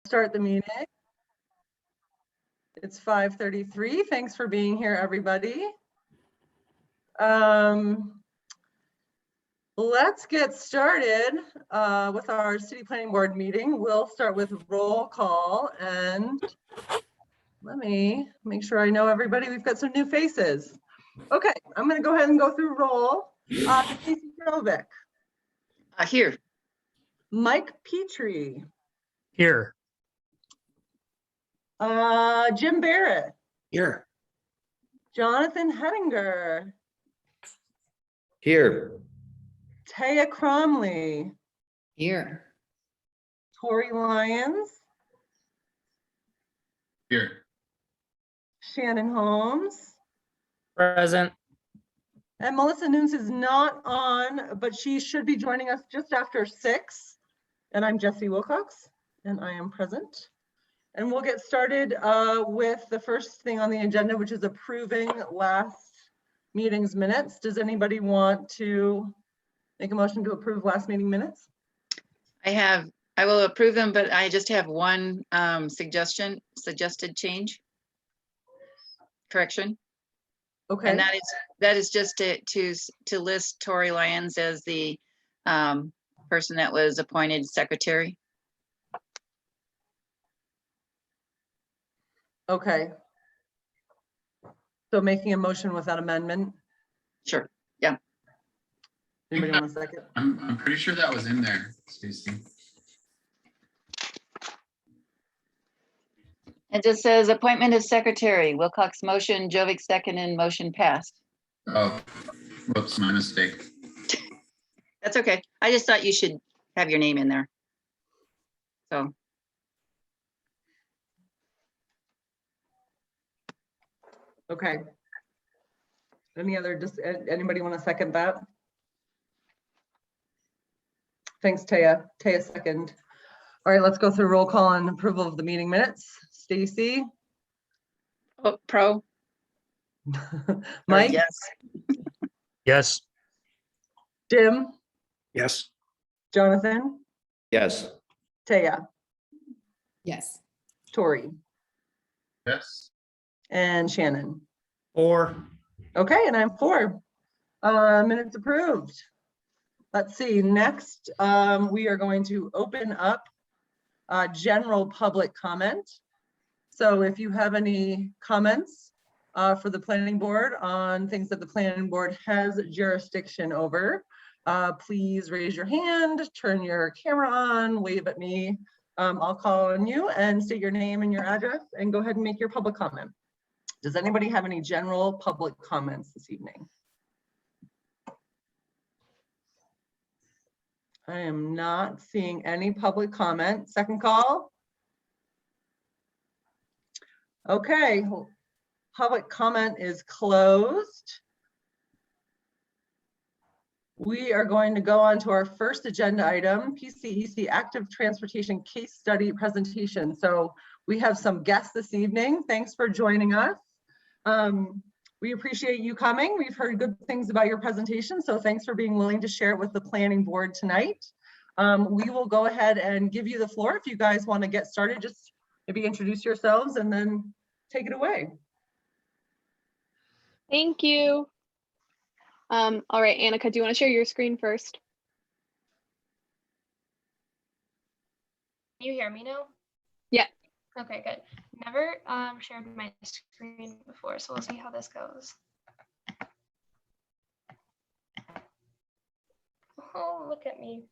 Start the meeting. It's 5:33. Thanks for being here, everybody. Let's get started with our City Planning Board meeting. We'll start with roll call, and let me make sure I know everybody. We've got some new faces. Okay, I'm going to go ahead and go through roll. Casey Krovic. Here. Mike Petrie. Here. Jim Barrett. Here. Jonathan Hettinger. Here. Taya Cromley. Here. Tori Lyons. Here. Shannon Holmes. Present. And Melissa Nunes is not on, but she should be joining us just after 6. And I'm Jessie Wilcox, and I am present. And we'll get started with the first thing on the agenda, which is approving last meeting's minutes. Does anybody want to make a motion to approve last meeting minutes? I will approve them, but I just have one suggested change. Correction. Okay. And that is just to list Tori Lyons as the person that was appointed secretary. Okay. So making a motion with that amendment. Sure. Yeah. Anybody want a second? I'm pretty sure that was in there, Stacy. It just says appointment as secretary. Wilcox motion, Jovic second, and motion passed. Oh, whoops, my mistake. That's okay. I just thought you should have your name in there. So. Okay. Any other, anybody want to second that? Thanks, Taya. Taya second. All right, let's go through roll call and approval of the meeting minutes. Stacy. Oh, pro. Mike. Yes. Yes. Jim. Yes. Jonathan. Yes. Taya. Yes. Tori. Yes. And Shannon. 4. Okay, and I'm 4. Minutes approved. Let's see, next we are going to open up general public comment. So if you have any comments for the planning board on things that the planning board has jurisdiction over, please raise your hand, turn your camera on, wave at me. I'll call on you and state your name and your address and go ahead and make your public comment. Does anybody have any general public comments this evening? I am not seeing any public comment. Second call. Okay, public comment is closed. We are going to go on to our first agenda item, PCEC Active Transportation Case Study Presentation. So we have some guests this evening. Thanks for joining us. We appreciate you coming. We've heard good things about your presentation, so thanks for being willing to share it with the planning board tonight. We will go ahead and give you the floor. If you guys want to get started, just maybe introduce yourselves and then take it away. Thank you. All right, Annika, do you want to share your screen first? Can you hear me now? Yeah. Okay, good. Never shared my screen before, so we'll see how this goes. Oh, look at me.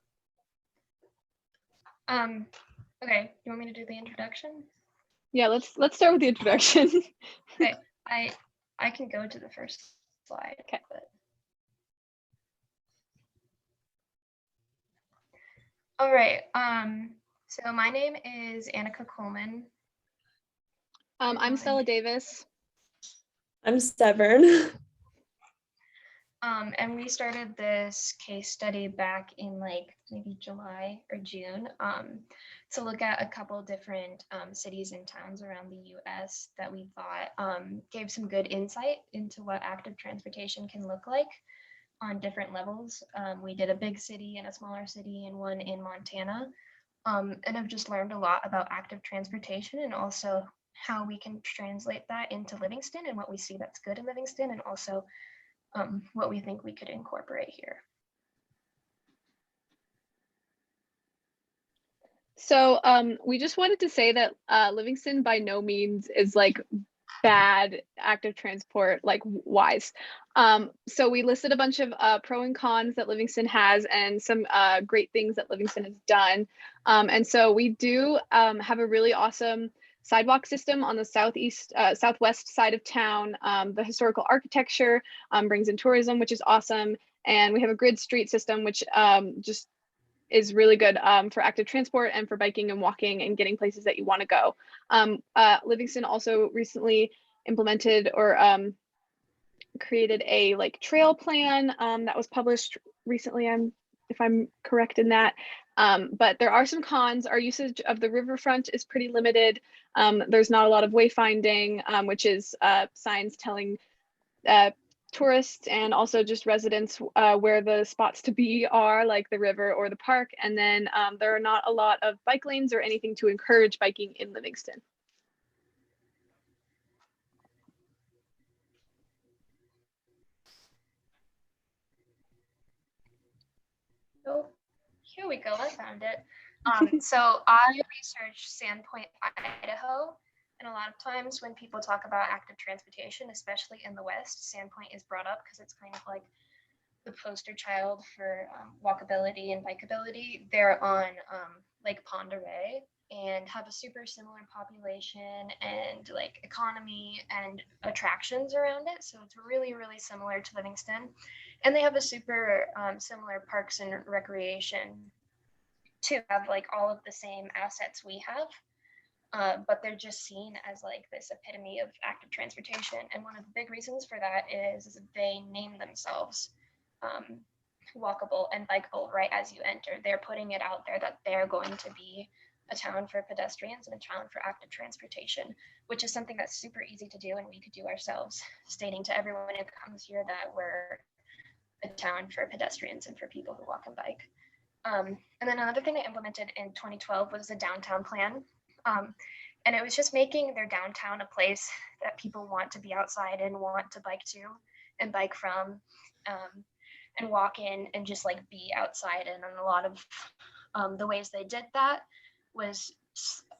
Okay, you want me to do the introduction? Yeah, let's start with the introduction. Okay, I can go to the first slide. Okay. But... All right. So my name is Annika Coleman. I'm Stella Davis. I'm Severn. And we started this case study back in like maybe July or June to look at a couple different cities and towns around the US that we thought gave some good insight into what active transportation can look like on different levels. We did a big city and a smaller city and one in Montana. and I've just learned a lot about active transportation and also how we can translate that into Livingston and what we see that's good in Livingston, and also what we think we could incorporate here. So we just wanted to say that Livingston by no means is like bad active transport like wise. So we listed a bunch of pro and cons that Livingston has and some great things that Livingston has done. And so we do have a really awesome sidewalk system on the southwest side of town. The historical architecture brings in tourism, which is awesome. And we have a grid street system, which just is really good for active transport and for biking and walking and getting places that you want to go. Livingston also recently implemented or created a like trail plan that was published recently, if I'm correct in that. But there are some cons. Our usage of the riverfront is pretty limited. There's not a lot of wayfinding, which is signs telling tourists and also just residents where the spots to be are, like the river or the park. And then there are not a lot of bike lanes or anything to encourage biking in Livingston. So here we go, I found it. So I researched Sandpoint, Idaho. And a lot of times when people talk about active transportation, especially in the West, Sandpoint is brought up because it's kind of like the poster child for walkability and bikeability. They're on Lake Pend Oreille and have a super similar population and like economy and attractions around it. So it's really, really similar to Livingston. And they have a super similar parks and recreation to have like all of the same assets we have. But they're just seen as like this epitome of active transportation. And one of the big reasons for that is they name themselves walkable and bikeable right as you enter. They're putting it out there that they're going to be a town for pedestrians and a town for active transportation, which is something that's super easy to do and we could do ourselves, stating to everyone who comes here that we're a town for pedestrians and for people who walk and bike. And then another thing they implemented in 2012 was the downtown plan. And it was just making their downtown a place that people want to be outside and want to bike to and bike from, and walk in and just like be outside. And a lot of the ways they did that was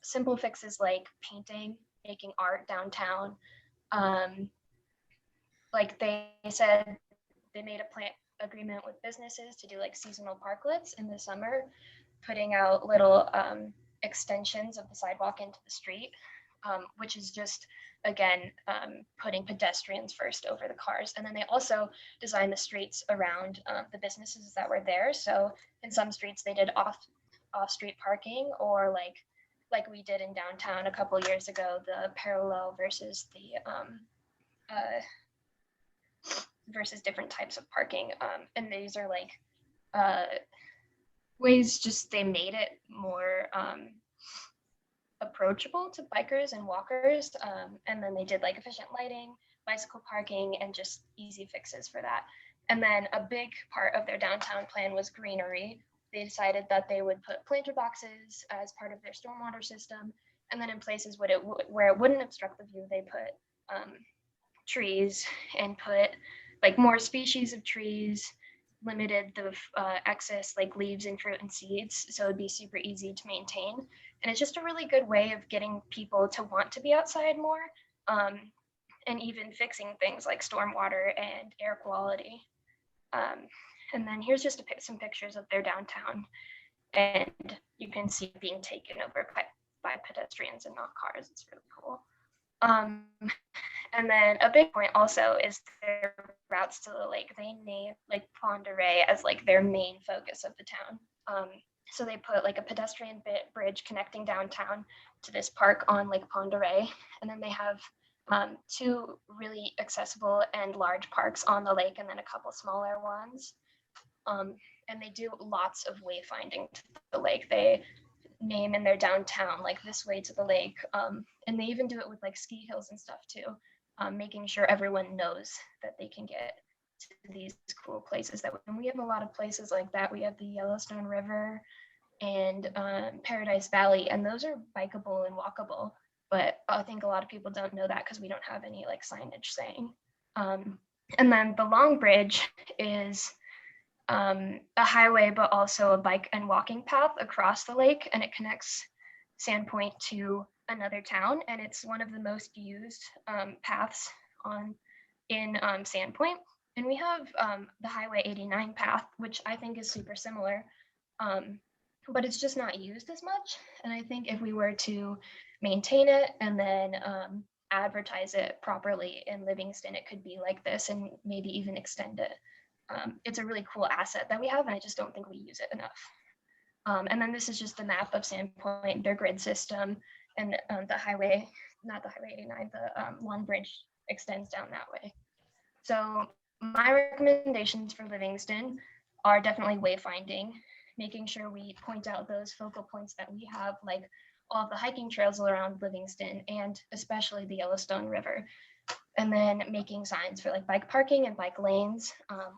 simple fixes like painting, making art downtown. Like they said, they made a plan agreement with businesses to do like seasonal parklets in the summer, putting out little extensions of the sidewalk into the street, which is just, again, putting pedestrians first over the cars. And then they also designed the streets around the businesses that were there. So in some streets they did off-street parking, or like we did in downtown a couple years ago, the parallel versus the versus different types of parking. And these are like ways just they made it more approachable to bikers and walkers. And then they did like efficient lighting, bicycle parking, and just easy fixes for that. And then a big part of their downtown plan was greenery. They decided that they would put planter boxes as part of their stormwater system. And then in places where it wouldn't obstruct the view, they put trees and put like more species of trees, limited the excess like leaves and fruit and seeds, so it'd be super easy to maintain. And it's just a really good way of getting people to want to be outside more, and even fixing things like stormwater and air quality. And then here's just some pictures of their downtown, and you can see it being taken over by pedestrians and not cars. It's really cool. And then a big point also is their routes to the lake. They named Lake Pend Oreille as like their main focus of the town. So they put like a pedestrian bridge connecting downtown to this park on Lake Pend Oreille. And then they have 2 really accessible and large parks on the lake, and then a couple smaller ones. And they do lots of wayfinding to the lake. They name in their downtown like this way to the lake, and they even do it with like ski hills and stuff too, making sure everyone knows that they can get to these cool places. And we have a lot of places like that. We have the Yellowstone River, and Paradise Valley, and those are bikeable and walkable. But I think a lot of people don't know that because we don't have any like signage saying. And then the Long Bridge is a highway, but also a bike and walking path across the lake, and it connects Sandpoint to another town, and it's one of the most used paths in Sandpoint. And we have the Highway 89 path, which I think is super similar, but it's just not used as much. And I think if we were to maintain it and then advertise it properly in Livingston, it could be like this and maybe even extend it. It's a really cool asset that we have, and I just don't think we use it enough. And then this is just the map of Sandpoint, their grid system, and the highway, not the Highway 89, the Long Bridge extends down that way. So my recommendations for Livingston are definitely wayfinding, making sure we point out those focal points that we have, like all of the hiking trails around Livingston and especially the Yellowstone River. And then making signs for like bike parking and bike lanes,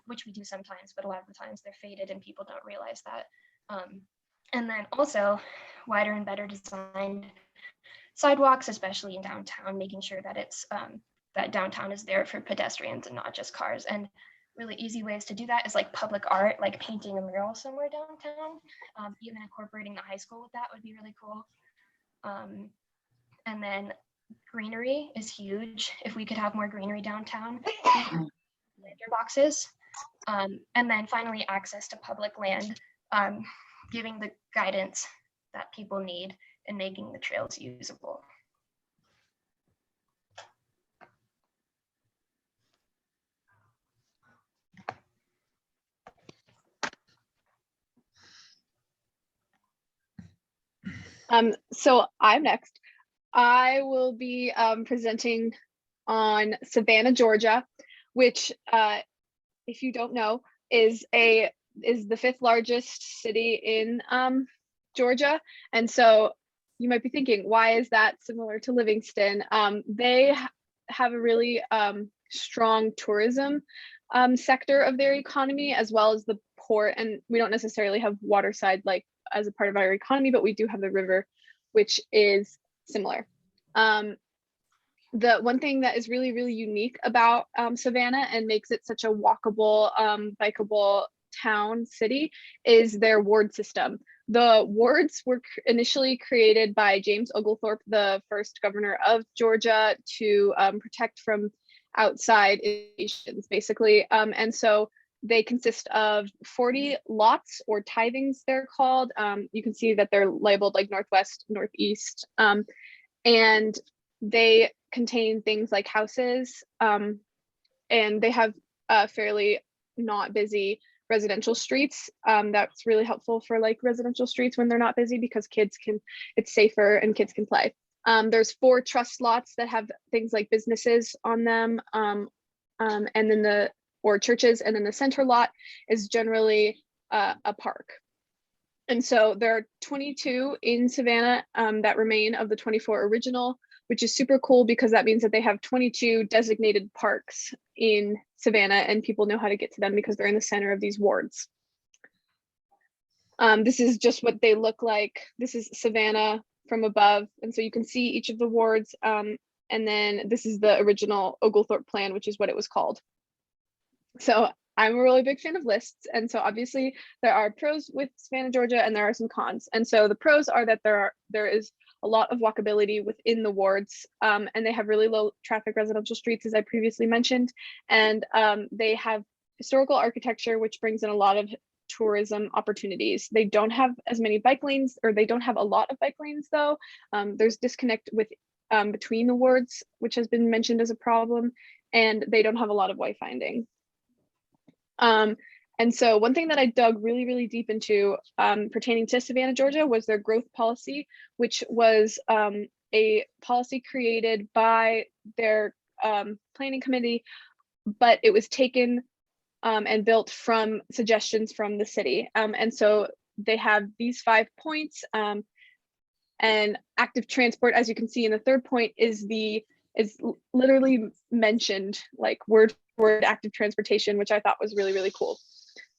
which we do sometimes, but a lot of the times they're faded and people don't realize that. And then also wider and better designed sidewalks, especially in downtown, making sure that it's that downtown is there for pedestrians and not just cars. And really easy ways to do that is like public art, like painting a mural somewhere downtown, even incorporating the high school with that would be really cool. And then greenery is huge. If we could have more greenery downtown, litter boxes. And then finally, access to public land, giving the guidance that people need and making the trails usable. So I'm next. I will be presenting on Savannah, Georgia, which, if you don't know, is the 5th largest city in Georgia. And so you might be thinking, why is that similar to Livingston? They have a really strong tourism sector of their economy, as well as the port. And we don't necessarily have waterside like as a part of our economy, but we do have the river, which is similar. The one thing that is really, really unique about Savannah and makes it such a walkable, bikeable town city is their ward system. The wards were initially created by James Oglethorpe, the first governor of Georgia, to protect from outside invasions, basically. And so they consist of 40 lots, or tithings they're called. You can see that they're labeled like northwest, northeast, and they contain things like houses, and they have fairly not busy residential streets. That's really helpful for like residential streets when they're not busy, because it's safer and kids can play. There's 4 trust lots that have things like businesses on them, and then or churches, and then the center lot is generally a park. And so there are 22 in Savannah that remain of the 24 original, which is super cool because that means that they have 22 designated parks in Savannah, and people know how to get to them because they're in the center of these wards. This is just what they look like. This is Savannah from above, and so you can see each of the wards. And then this is the original Oglethorpe plan, which is what it was called. So I'm a really big fan of lists. And so obviously there are pros with Savannah, Georgia, and there are some cons. And so the pros are that there is a lot of walkability within the wards, and they have really low traffic residential streets, as I previously mentioned. And they have historical architecture, which brings in a lot of tourism opportunities. They don't have as many bike lanes, or they don't have a lot of bike lanes though. There's disconnect between the wards, which has been mentioned as a problem, and they don't have a lot of wayfinding. And so one thing that I dug really, really deep into pertaining to Savannah, Georgia, was their growth policy, which was a policy created by their planning committee, but it was taken and built from suggestions from the city. And so they have these 5 points, and active transport, as you can see in the 3rd point, is literally mentioned like word for word active transportation, which I thought was really, really cool.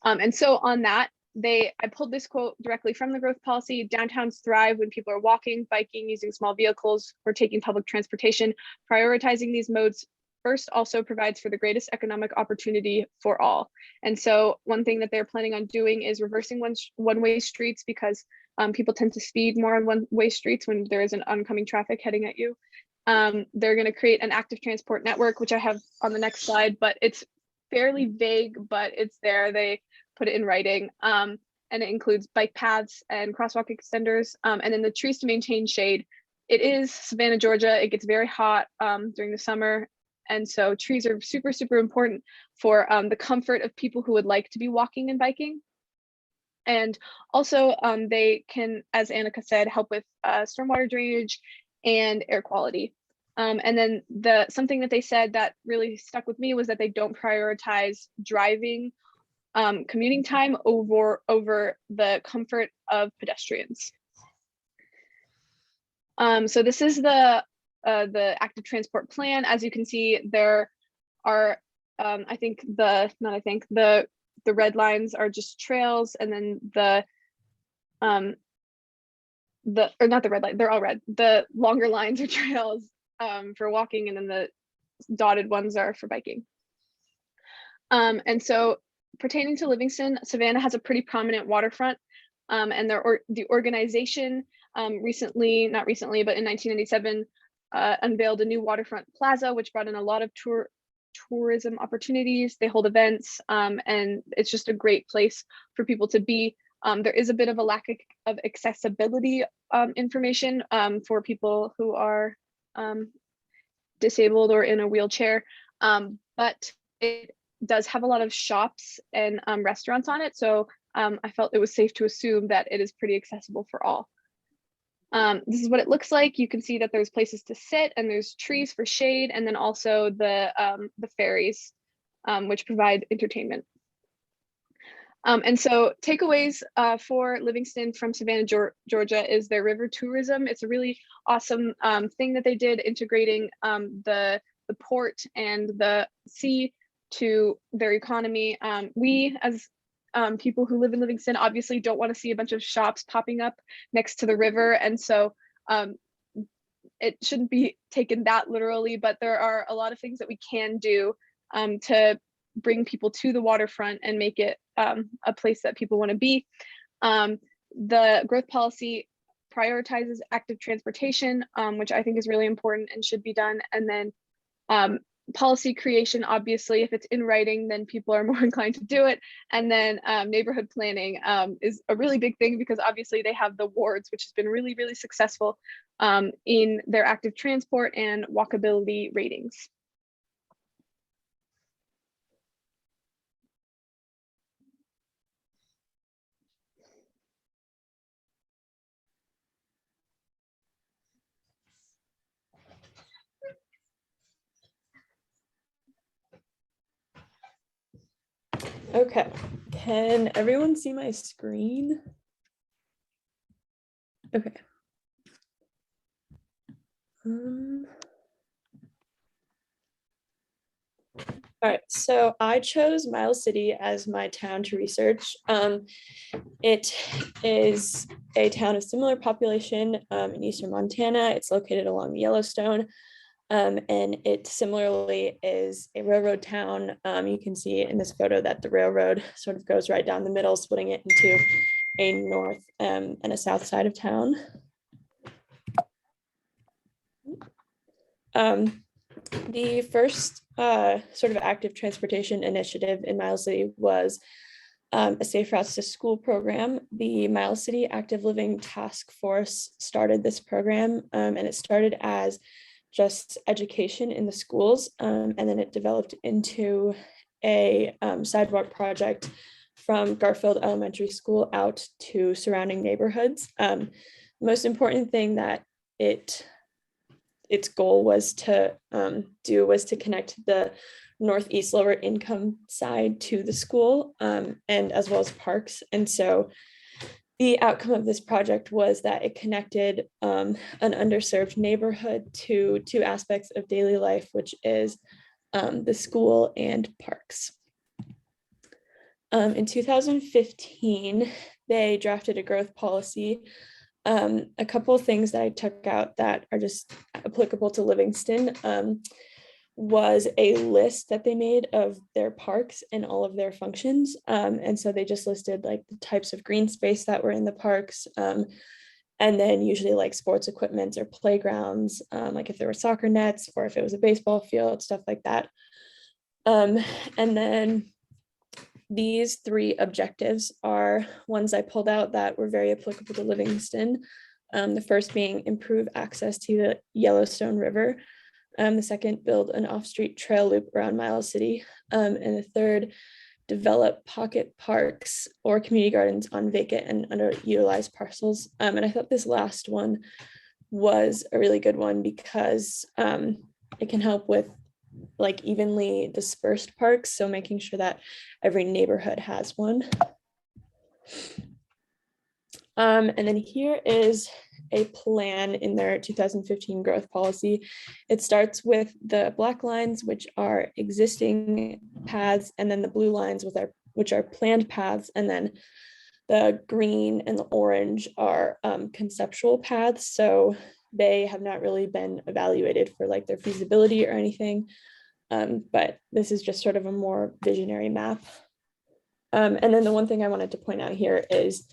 And so on that, I pulled this quote directly from the growth policy. Downtowns thrive when people are walking, biking, using small vehicles, or taking public transportation. Prioritizing these modes first also provides for the greatest economic opportunity for all. And so one thing that they're planning on doing is reversing one-way streets, because people tend to speed more on one-way streets when there is an oncoming traffic heading at you. They're going to create an active transport network, which I have on the next slide, but it's fairly vague, but it's there. They put it in writing, and it includes bike paths and crosswalk extenders, and then the trees to maintain shade. It is Savannah, Georgia. It gets very hot during the summer, and so trees are super, super important for the comfort of people who would like to be walking and biking. And also they can, as Annika said, help with stormwater drainage and air quality. And then something that they said that really stuck with me was that they don't prioritize driving commuting time over the comfort of pedestrians. So this is the active transport plan. As you can see, there are the red lines are just trails, and then or not the red line, they're all red. The longer lines are trails for walking, and then the dotted ones are for biking. And so pertaining to Livingston, Savannah has a pretty prominent waterfront, and the organization not recently, but in 1997, unveiled a new waterfront plaza, which brought in a lot of tourism opportunities. They hold events, and it's just a great place for people to be. There is a bit of a lack of accessibility information for people who are disabled or in a wheelchair, but it does have a lot of shops and restaurants on it. So I felt it was safe to assume that it is pretty accessible for all. This is what it looks like. You can see that there's places to sit, and there's trees for shade, and then also the ferries, which provide entertainment. And so takeaways for Livingston from Savannah, Georgia is their river tourism. It's a really awesome thing that they did, integrating the port and the sea to their economy. We, as people who live in Livingston, obviously don't want to see a bunch of shops popping up next to the river, and so it shouldn't be taken that literally, but there are a lot of things that we can do to bring people to the waterfront and make it a place that people want to be. The growth policy prioritizes active transportation, which I think is really important and should be done. And then policy creation, obviously, if it's in writing, then people are more inclined to do it. And then neighborhood planning is a really big thing, because obviously they have the wards, which has been really, really successful in their active transport and walkability ratings. Okay, can everyone see my screen? Okay. All right, so I chose Miles City as my town to research. It is a town of similar population in eastern Montana. It's located along the Yellowstone, and it similarly is a railroad town. You can see in this photo that the railroad sort of goes right down the middle, splitting it into a north and a south side of town. The first sort of active transportation initiative in Miles City was a Safe Routes to School program. The Miles City Active Living Task Force started this program, and it started as just education in the schools, and then it developed into a sidewalk project from Garfield Elementary School out to surrounding neighborhoods. The most important thing that its goal was to do was to connect the northeast lower income side to the school, and as well as parks. And so the outcome of this project was that it connected an underserved neighborhood to two aspects of daily life, which is the school and parks. In 2015, they drafted a growth policy. A couple of things that I took out that are just applicable to Livingston was a list that they made of their parks and all of their functions. And so they just listed like the types of green space that were in the parks. And then usually like sports equipment or playgrounds, like if there were soccer nets or if it was a baseball field, stuff like that. And then these 3 objectives are ones I pulled out that were very applicable to Livingston. The first being improve access to the Yellowstone River. The second, build an off-street trail loop around Miles City. And the third, develop pocket parks or community gardens on vacant and underutilized parcels. And I thought this last one was a really good one because it can help with like evenly dispersed parks. So making sure that every neighborhood has one. And then here is a plan in their 2015 growth policy. It starts with the black lines, which are existing paths, and then the blue lines which are planned paths, and then the green and the orange are conceptual paths. So they have not really been evaluated for like their feasibility or anything. But this is just sort of a more visionary map. And then the one thing I wanted to point out here is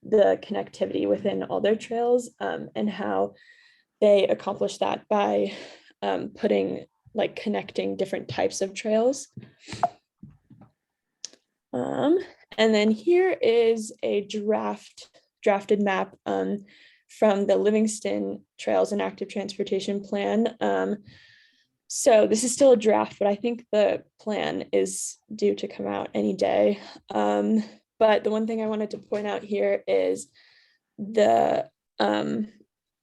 the connectivity within all their trails and how they accomplish that by connecting different types of trails. And then here is a drafted map from the Livingston Trails and Active Transportation Plan. So this is still a draft, but I think the plan is due to come out any day. But the one thing I wanted to point out here is the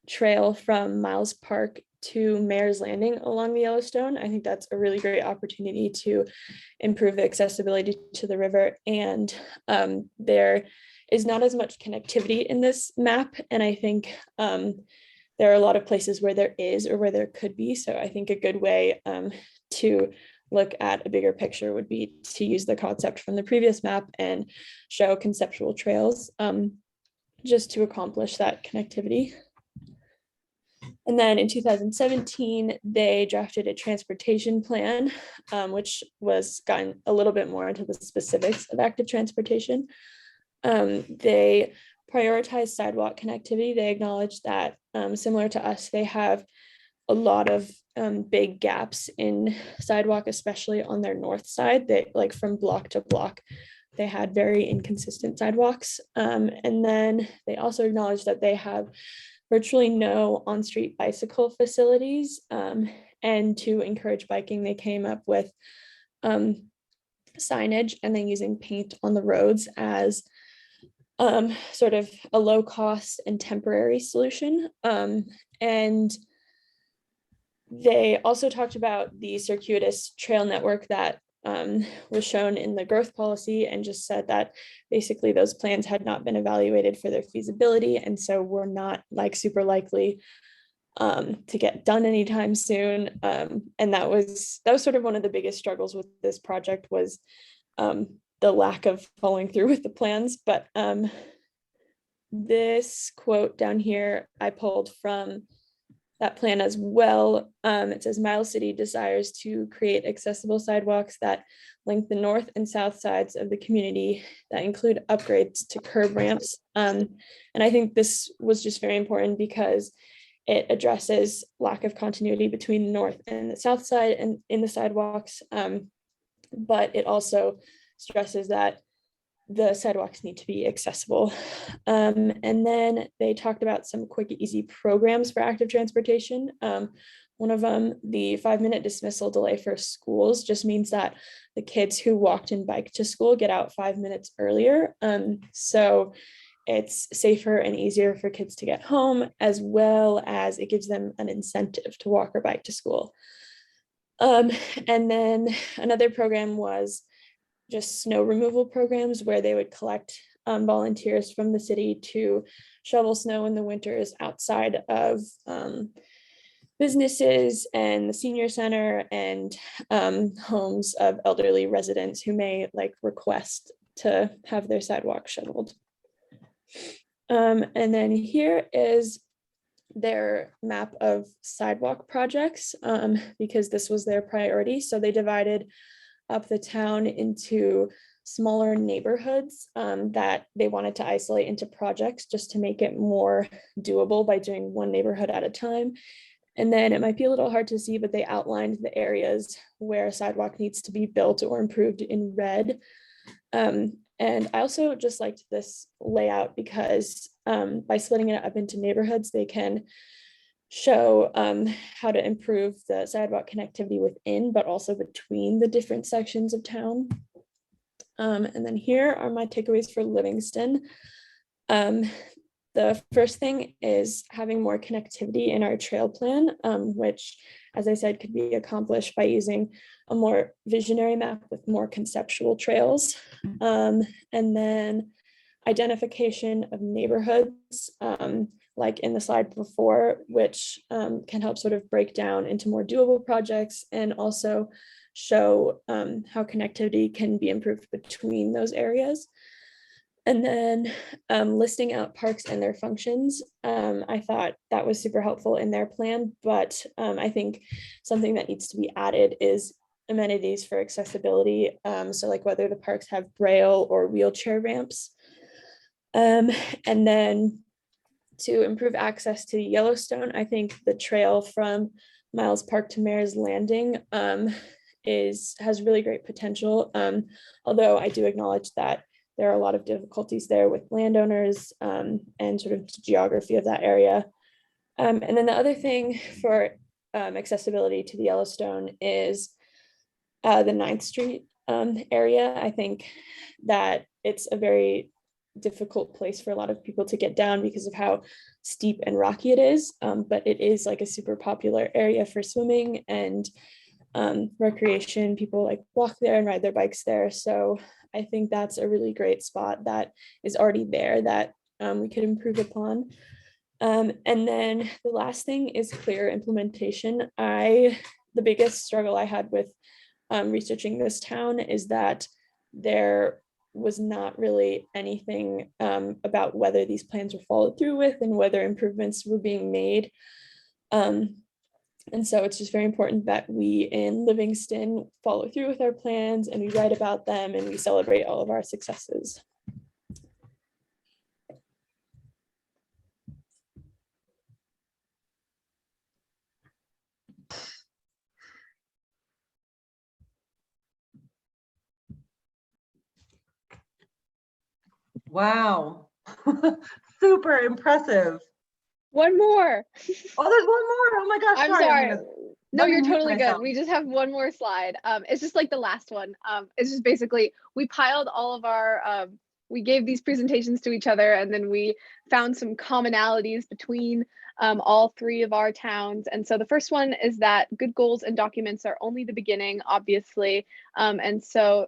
trail from Miles Park to Mayor's Landing along the Yellowstone. I think that's a really great opportunity to improve the accessibility to the river. And there is not as much connectivity in this map. And I think there are a lot of places where there is or where there could be. So I think a good way to look at a bigger picture would be to use the concept from the previous map and show conceptual trails just to accomplish that connectivity. And then in 2017, they drafted a transportation plan, which was gotten a little bit more into the specifics of active transportation. They prioritize sidewalk connectivity. They acknowledge that similar to us, they have a lot of big gaps in sidewalk, especially on their north side. They like from block to block, they had very inconsistent sidewalks. And then they also acknowledge that they have virtually no on-street bicycle facilities. And to encourage biking, they came up with signage and then using paint on the roads as sort of a low cost and temporary solution. And they also talked about the circuitous trail network that was shown in the growth policy and just said that basically those plans had not been evaluated for their feasibility. And so were not like super likely to get done anytime soon. And that was sort of one of the biggest struggles with this project was the lack of following through with the plans. But this quote down here, I pulled from that plan as well. It says Miles City desires to create accessible sidewalks that link the north and south sides of the community that include upgrades to curb ramps. And I think this was just very important because it addresses lack of continuity between the north and the south side and in the sidewalks. But it also stresses that the sidewalks need to be accessible. And then they talked about some quick, easy programs for active transportation. One of them, the 5-minute dismissal delay for schools, just means that the kids who walked and biked to school get out 5 minutes earlier. So it's safer and easier for kids to get home, as well as it gives them an incentive to walk or bike to school. And then another program was just snow removal programs where they would collect volunteers from the city to shovel snow in the winters outside of businesses and the senior center and homes of elderly residents who may like request to have their sidewalk shoveled. And then here is their map of sidewalk projects, because this was their priority. So they divided up the town into smaller neighborhoods that they wanted to isolate into projects just to make it more doable by doing one neighborhood at a time. And then it might be a little hard to see, but they outlined the areas where a sidewalk needs to be built or improved in red. And I also just liked this layout because by splitting it up into neighborhoods, they can show how to improve the sidewalk connectivity within, but also between the different sections of town. And then here are my takeaways for Livingston. The first thing is having more connectivity in our trail plan, which, as I said, could be accomplished by using a more visionary map with more conceptual trails. And then identification of neighborhoods, like in the slide before, which can help sort of break down into more doable projects and also show how connectivity can be improved between those areas. And then listing out parks and their functions. I thought that was super helpful in their plan, but I think something that needs to be added is amenities for accessibility. So like whether the parks have braille or wheelchair ramps. And then to improve access to Yellowstone, I think the trail from Miles Park to Mayor's Landing has really great potential. Although I do acknowledge that there are a lot of difficulties there with landowners and sort of geography of that area. And then the other thing for accessibility to the Yellowstone is the 9th Street area. I think that it's a very difficult place for a lot of people to get down because of how steep and rocky it is, but it is like a super popular area for swimming and recreation. People like walk there and ride their bikes there. So I think that's a really great spot that is already there that we could improve upon. And then the last thing is clear implementation. The biggest struggle I had with researching this town is that there was not really anything about whether these plans were followed through with and whether improvements were being made. And so it's just very important that we in Livingston follow through with our plans and we write about them and we celebrate all of our successes. Wow. Super impressive. One more. Oh, there's one more. Oh my gosh. I'm I'm sorry. gonna- No, let me you're mute totally myself. good. We just have one more slide. It's just like the last one. It's just basically we piled all of our we gave these presentations to each other and then we found some commonalities between all three of our towns. And so the first one is that good goals and documents are only the beginning, obviously. And so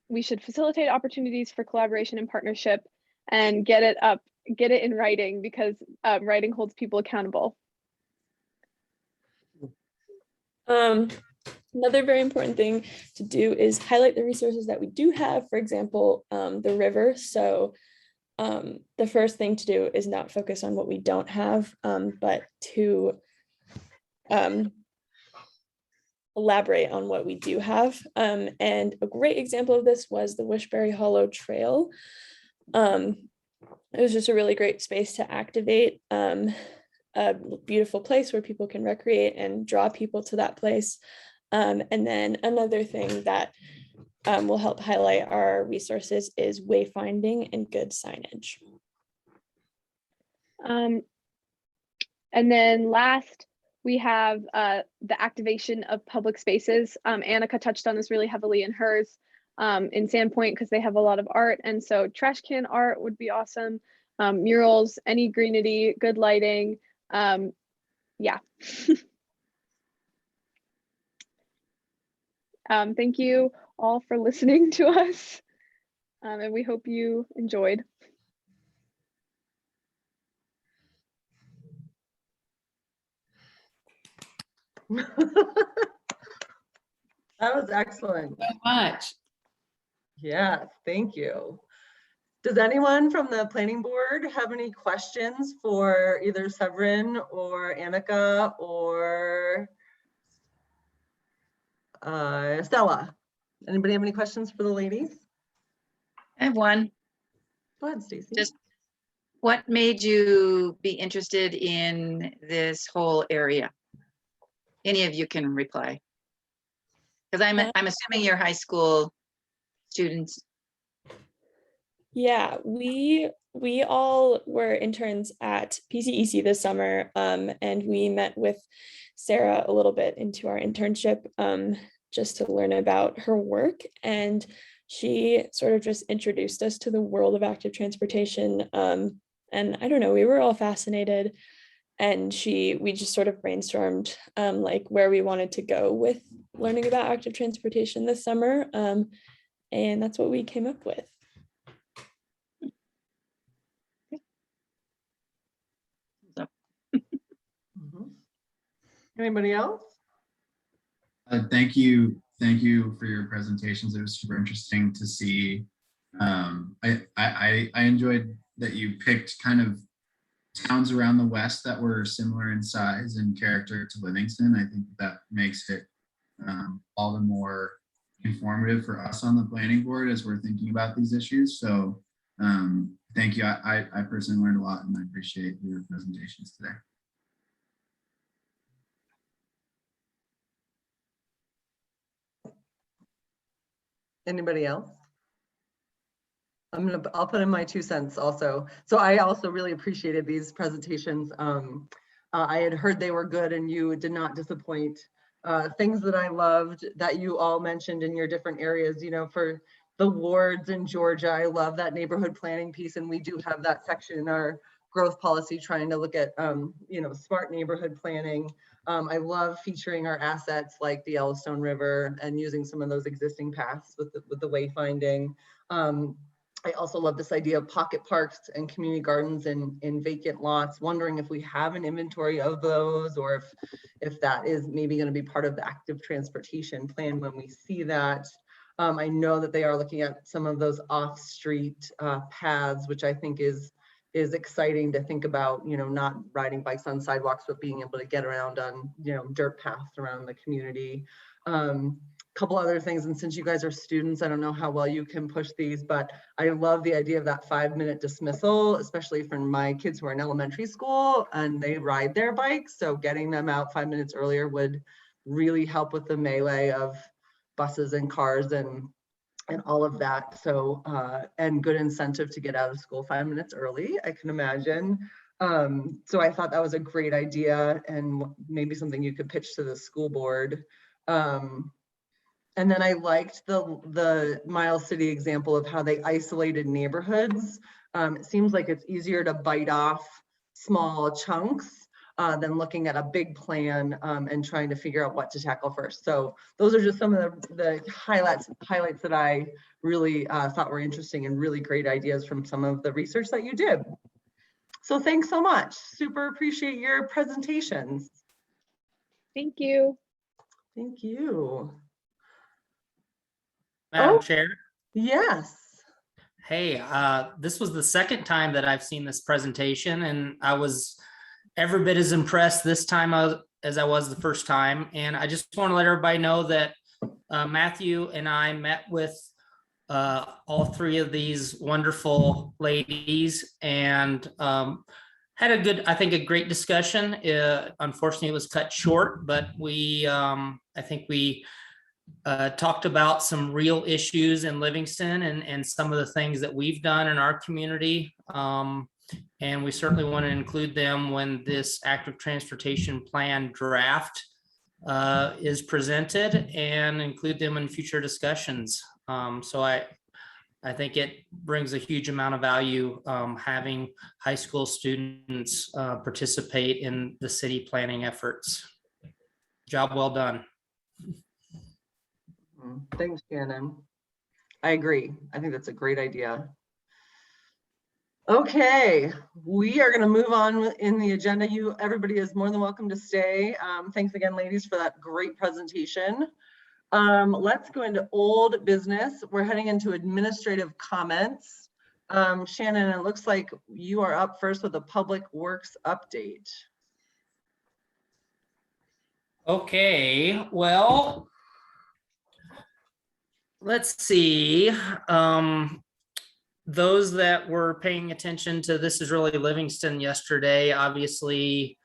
we should facilitate opportunities for collaboration and partnership and get it in writing because writing holds people accountable. Another very important thing to do is highlight the resources that we do have, for example, the river. So the first thing to do is not focus on what we don't have, but to elaborate on what we do have. And a great example of this was the Wishberry Hollow Trail. It was just a really great space to activate a beautiful place where people can recreate and draw people to that place. And then another thing that will help highlight our resources is wayfinding and good signage. And then last, we have the activation of public spaces. Annika touched on this really heavily in hers in Sandpoint because they have a lot of art. And so trash can art would be awesome. Murals, any greenery, good lighting. Yeah. Thank you all for listening to us. And we hope you enjoyed. That was excellent. So much. Yes, thank you. Does anyone from the planning board have any questions for either Severin or Annika or Stella? Anybody have any questions for the ladies? I have one. Go ahead, Stacy. Just what made you be interested in this whole area? Any of you can reply. Because I'm assuming you're high school students. Yeah, we all were interns at PCEC this summer, and we met with Sarah a little bit into our internship, just to learn about her work. And she sort of just introduced us to the world of active transportation. And I don't know, we were all fascinated, and we just sort of brainstormed like where we wanted to go with learning about active transportation this summer, and that's what we came up with. Anybody else? Thank you for your presentations. It was super interesting to see. I enjoyed that you picked kind of towns around the West that were similar in size and character to Livingston. I think that makes it all the more informative for us on the planning board as we're thinking about these issues. So thank you. I personally learned a lot, and I appreciate your presentations today. Anybody else? I'll put in my 2 cents also. So I also really appreciated these presentations. I had heard they were good and you did not disappoint. Things that I loved that you all mentioned in your different areas, you know, for the wards in Georgia, I love that neighborhood planning piece, and we do have that section in our growth policy trying to look at, you know, smart neighborhood planning. I love featuring our assets like the Yellowstone River and using some of those existing paths with the wayfinding. I also love this idea of pocket parks and community gardens in vacant lots, wondering if we have an inventory of those, or if that is maybe going to be part of the active transportation plan when we see that. I know that they are looking at some of those off-street paths, which I think is exciting to think about, you know, not riding bikes on sidewalks, but being able to get around on, you know, dirt paths around the community. Couple other things, and since you guys are students, I don't know how well you can push these, but I love the idea of that 5-minute dismissal, especially for my kids who are in elementary school and they ride their bikes. So getting them out 5 minutes earlier would really help with the melee of buses and cars and all of that. So, and good incentive to get out of school 5 minutes early, I can imagine. So I thought that was a great idea and maybe something you could pitch to the school board. And then I liked the Miles City example of how they isolated neighborhoods. It seems like it's easier to bite off small chunks than looking at a big plan and trying to figure out what to tackle first. So those are just some of the highlights that I really thought were interesting and really great ideas from some of the research that you did. So thanks so much. Super appreciate your presentations. Thank you. Thank you. Madam Oh. Chair. Yes. Hey, this was the second time that I've seen this presentation, and I was every bit as impressed this time as I was the first time. And I just want to let everybody know that Matthew and I met with all three of these wonderful ladies and had a good, I think, a great discussion. Unfortunately, it was cut short, but I think we talked about some real issues in Livingston and some of the things that we've done in our community. And we certainly want to include them when this active transportation plan draft is presented and include them in future discussions. So I think it brings a huge amount of value having high school students participate in the city planning efforts. Job well done. Thanks, Shannon. I agree. I think that's a great idea. Okay, we are going to move on in the agenda. Everybody is more than welcome to stay. Thanks again, ladies, for that great presentation. Let's go into old business. We're heading into administrative comments. Shannon, it looks like you are up first with a public works update. Okay, well, let's see. Those that were paying attention to This Is Really Livingston yesterday, obviously,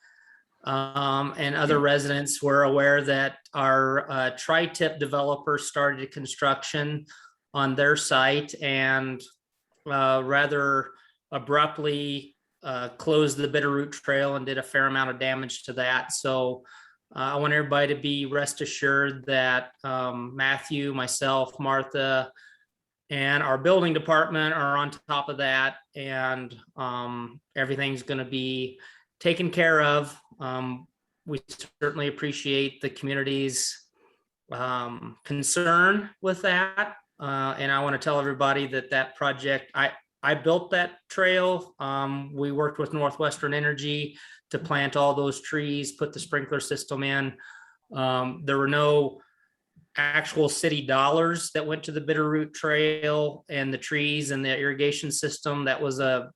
and other residents were aware that our TriTip developer started construction on their site and rather abruptly closed the Bitterroot Trail and did a fair amount of damage to that. So I want everybody to be rest assured that Matthew, myself, Martha, and our building department are on top of that, and everything's going to be taken care of. We certainly appreciate the community's concern with that. And I want to tell everybody that project, I built that trail. We worked with Northwestern Energy to plant all those trees, put the sprinkler system in. There were no actual city dollars that went to the Bitterroot Trail and the trees and the irrigation system. That was a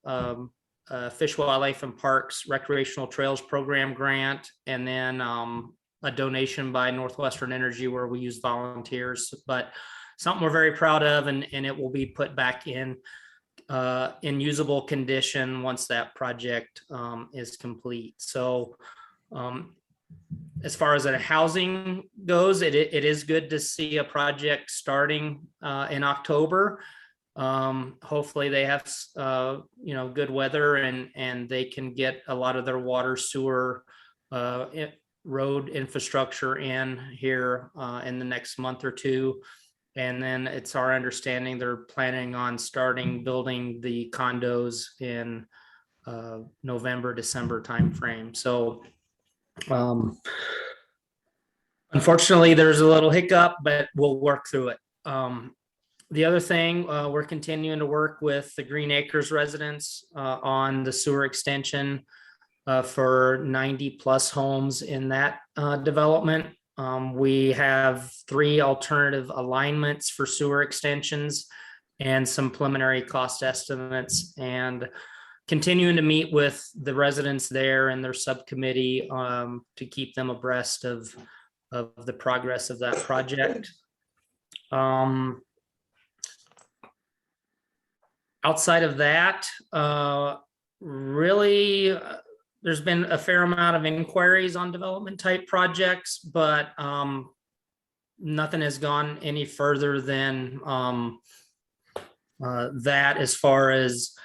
Fish, Wildlife and Parks Recreational Trails Program grant, and then a donation by Northwestern Energy where we use volunteers. But something we're very proud of, and it will be put back in usable condition once that project is complete. So as far as the housing goes, it is good to see a project starting in October. Hopefully they have good weather and they can get a lot of their water, sewer, road infrastructure in here in the next month or two. And then it's our understanding they're planning on starting building the condos in November, December timeframe. So unfortunately, there's a little hiccup, but we'll work through it. The other thing, we're continuing to work with the Green Acres residents on the sewer extension for 90 plus homes in that development. We have 3 alternative alignments for sewer extensions and some preliminary cost estimates, and continuing to meet with the residents there and their subcommittee to keep them abreast of the progress of that project. Outside of that, really, there's been a fair amount of inquiries on development type projects, but nothing has gone any further than that as far as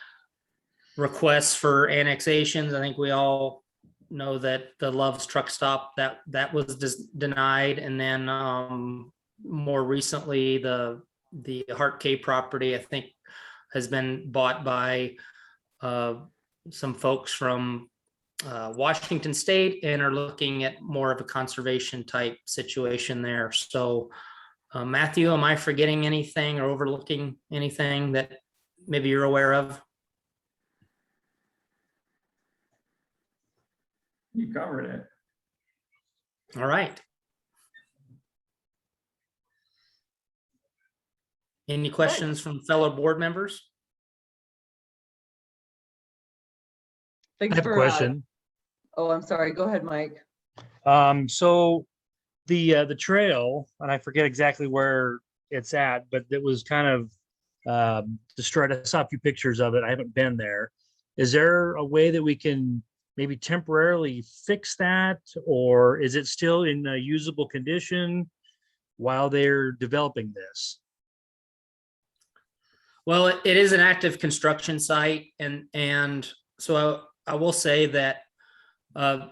requests for annexations. I think we all know that the Love's truck stop that was denied, and then more recently the Hart K property, I think, has been bought by some folks from Washington State and are looking at more of a conservation type situation there. So Matthew, am I forgetting anything or overlooking anything that maybe you're aware of? You covered it. All right. Any questions from fellow board members? I Thanks have a for, question. oh, I'm sorry. Go ahead, Mike. So the trail, and I forget exactly where it's at, but it was kind of destroyed. I saw a few pictures of it. I haven't been there. Is there a way that we can maybe temporarily fix that, or is it still in a usable condition while they're developing this? Well, it is an active construction site, and so I will say that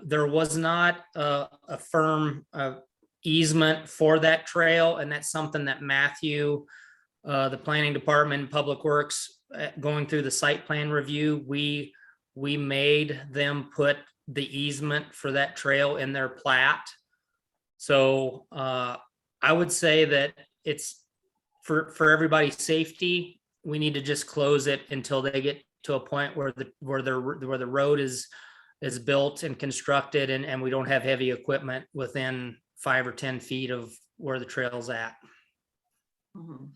there was not a firm easement for that trail, and that's something that Matthew, the planning department, Public Works, going through the site plan review, we made them put the easement for that trail in their plat. So I would say that it's for everybody's safety, we need to just close it until they get to a point where the road is built and constructed, and we don't have heavy equipment within 5 or 10 feet of where the trail's at. Mhm.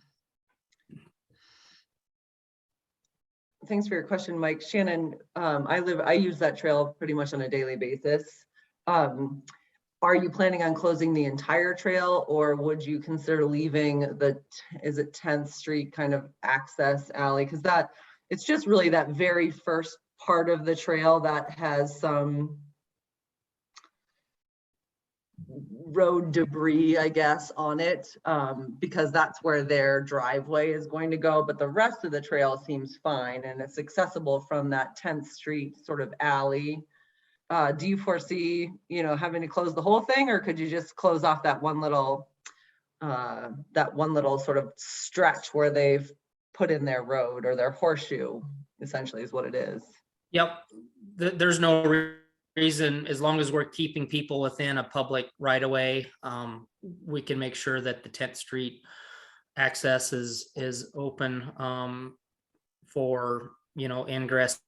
Thanks for your question, Mike. Shannon, I use that trail pretty much on a daily basis. Are you planning on closing the entire trail, or would you consider leaving is it 10th Street kind of access alley? Because it's just really that very first part of the trail that has some road debris, I guess, on it, because that's where their driveway is going to go. But the rest of the trail seems fine, and it's accessible from that 10th Street sort of alley. Do you foresee, having to close the whole thing, or could you just close off that one little sort of stretch where they've put in their road, or their horseshoe, essentially is what it is? Yep, there's no reason, as long as we're keeping people within a public right of way, we can make sure that the 10th Street access is open for, ingress,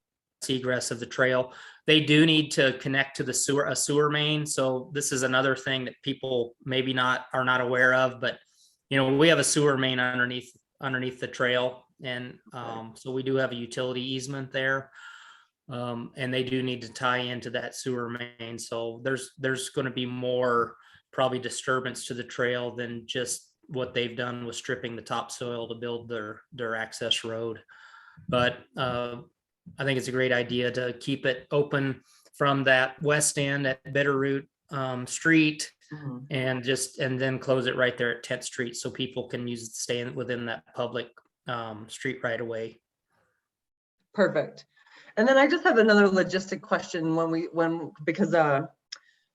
egress of the trail. They do need to connect to a sewer main. So this is another thing that people maybe are not aware of, but we have a sewer main underneath the trail. And so we do have a utility easement there. And they do need to tie into that sewer main. So there's going to be more probably disturbance to the trail than just what they've done with stripping the topsoil to build their access road. But I think it's a great idea to keep it open from that west end at Bitterroot Street, and then close it right there at 10th Street so people can stay within that public street right away. Perfect. And then I just have another logistic question because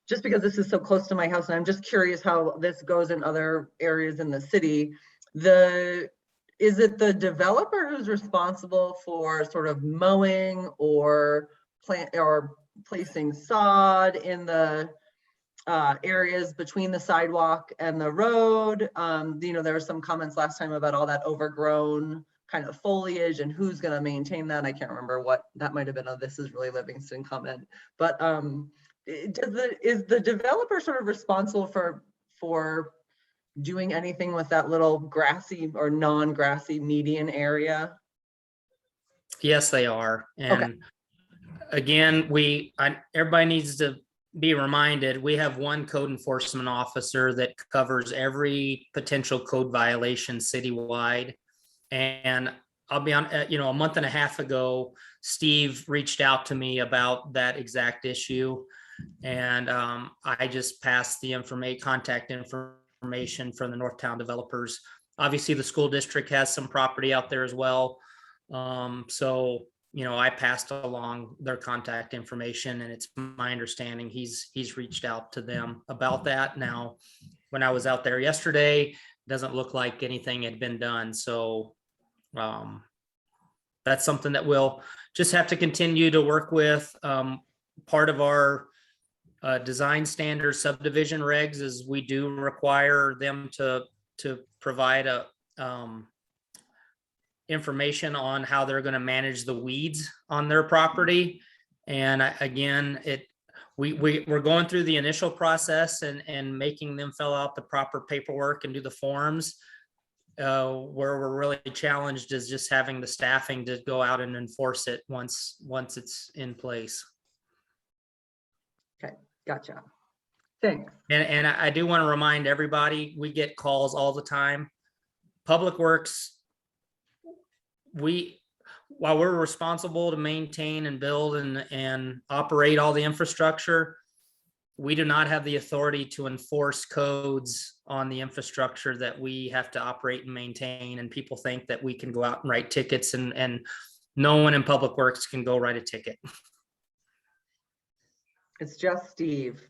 this is so close to my house, and I'm just curious how this goes in other areas in the city. Is it the developer who's responsible for sort of mowing or placing sod in the areas between the sidewalk and the road? There were some comments last time about all that overgrown kind of foliage and who's going to maintain that. I can't remember what that might have been. This is really Livingston comment, but is the developer sort of responsible for doing anything with that little grassy or non-grassy median area? Yes, they are. And okay. Again, everybody needs to be reminded, we have one code enforcement officer that covers every potential code violation citywide. And I'll be on, a month and a half ago, Steve reached out to me about that exact issue. And I just passed the contact information from the Northtown developers. Obviously, the school district has some property out there as well. So, I passed along their contact information, and it's my understanding he's reached out to them about that. Now, when I was out there yesterday, it doesn't look like anything had been done. So that's something that we'll just have to continue to work with. Part of our design standard subdivision regs is we do require them to provide information on how they're going to manage the weeds on their property. And we're going through the initial process and making them fill out the proper paperwork and do the forms. Where we're really challenged is just having the staffing to go out and enforce it once it's in place. Okay, gotcha. Thanks. And I do want to remind everybody, we get calls all the time. Public Works, while we're responsible to maintain and build and operate all the infrastructure, we do not have the authority to enforce codes on the infrastructure that we have to operate and maintain. And people think that we can go out and write tickets, and no one in Public Works can go write a ticket. It's just Steve.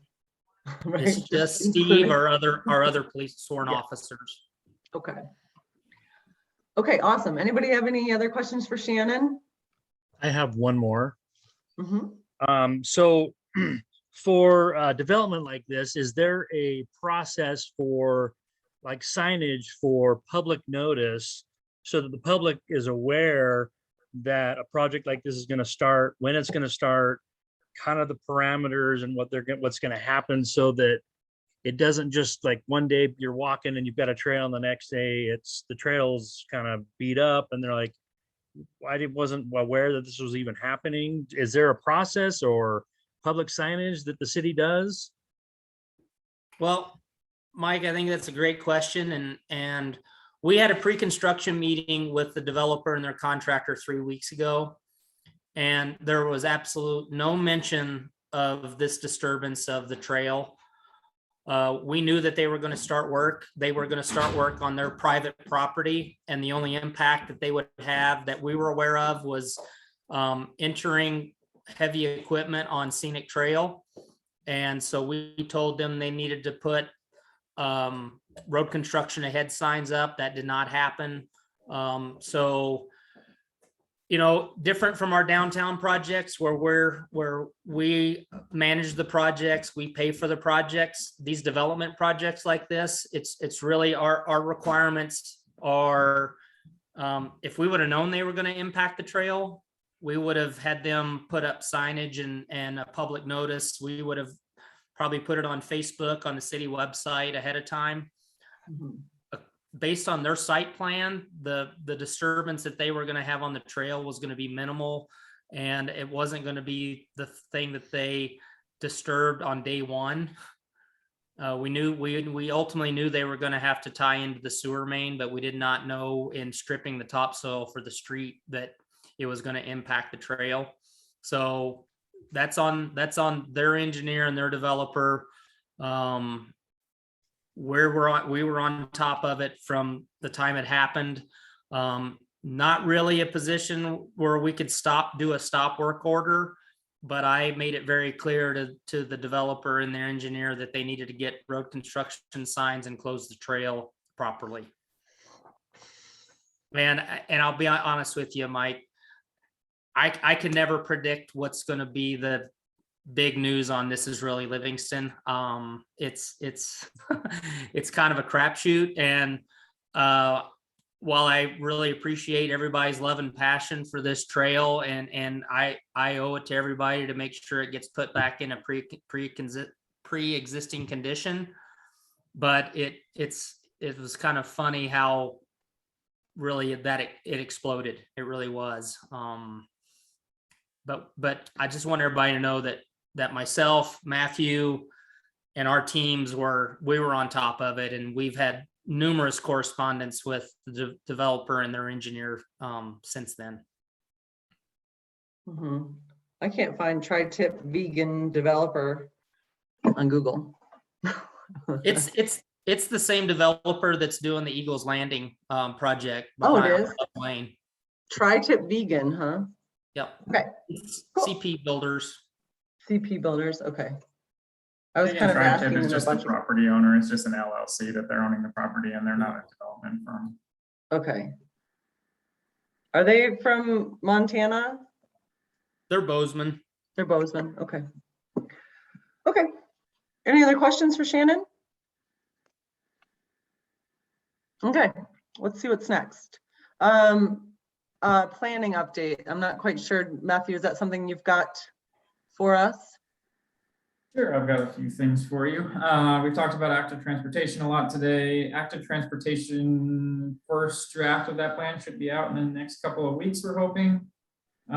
Right? It's just Steve or our other police sworn officers. Okay. Okay, awesome. Anybody have any other questions for Shannon? I have one more. So for development like this, is there a process for like signage for public notice so that the public is aware that a project like this is going to start, when it's going to start, kind of the parameters and what's going to happen, so that it doesn't just like one day you're walking and you've got a trail and the next day the trail's kind of beat up and they're like, wasn't aware that this was even happening. Is there a process or public signage that the city does? Well, Mike, I think that's a great question. And we had a pre-construction meeting with the developer and their contractor 3 weeks ago. And there was absolute no mention of this disturbance of the trail. We knew that they were going to start work. They were going to start work on their private property. And the only impact that they would have that we were aware of was entering heavy equipment on scenic trail. And so we told them they needed to put road construction ahead signs up. That did not happen. So, you know, different from our downtown projects where we manage the projects, we pay for the projects. These development projects like this, it's really our requirements are, if we would have known they were going to impact the trail, we would have had them put up signage and a public notice. We would have probably put it on Facebook, on the city website ahead of time. Based on their site plan, the disturbance that they were going to have on the trail was going to be minimal, and it wasn't going to be the thing that they disturbed on day one. We ultimately knew they were going to have to tie into the sewer main, but we did not know in stripping the topsoil for the street that it was going to impact the trail. So that's on their engineer and their developer. We were on top of it from the time it happened. Not really a position where we could do a stop work order, but I made it very clear to the developer and their engineer that they needed to get road construction signs and close the trail properly. And I'll be honest with you, Mike, I can never predict what's going to be the big news on This Is Really Livingston. It's it's kind of a crapshoot, and while I really appreciate everybody's love and passion for this trail, and I owe it to everybody to make sure it gets put back in a pre-existing condition, but it was kind of funny how really that it exploded. It really was. But I just want everybody to know that myself, Matthew, and our teams we were on top of it, and we've had numerous correspondence with the developer and their engineer since then. I can't find TriTip Vegan developer on Google. It's the same developer that's doing the Eagles Landing project. Oh, it is? Lane. TriTip Vegan, huh? Yep. Okay. Cool. CP Builders. CP Builders, okay. I was And kind of TriTip asking is them a just the bunch of. property owner. It's just an LLC that they're owning the property and they're not a development firm. Okay. Are they from Montana? They're Bozeman. They're Bozeman, okay. Okay. Any other questions for Shannon? Okay, let's see what's next. Planning update. I'm not quite sure, Matthew, is that something you've got for us? Sure, I've got a few things for you. We've talked about active transportation a lot today. Active transportation, first draft of that plan should be out in the next couple of weeks, we're hoping. We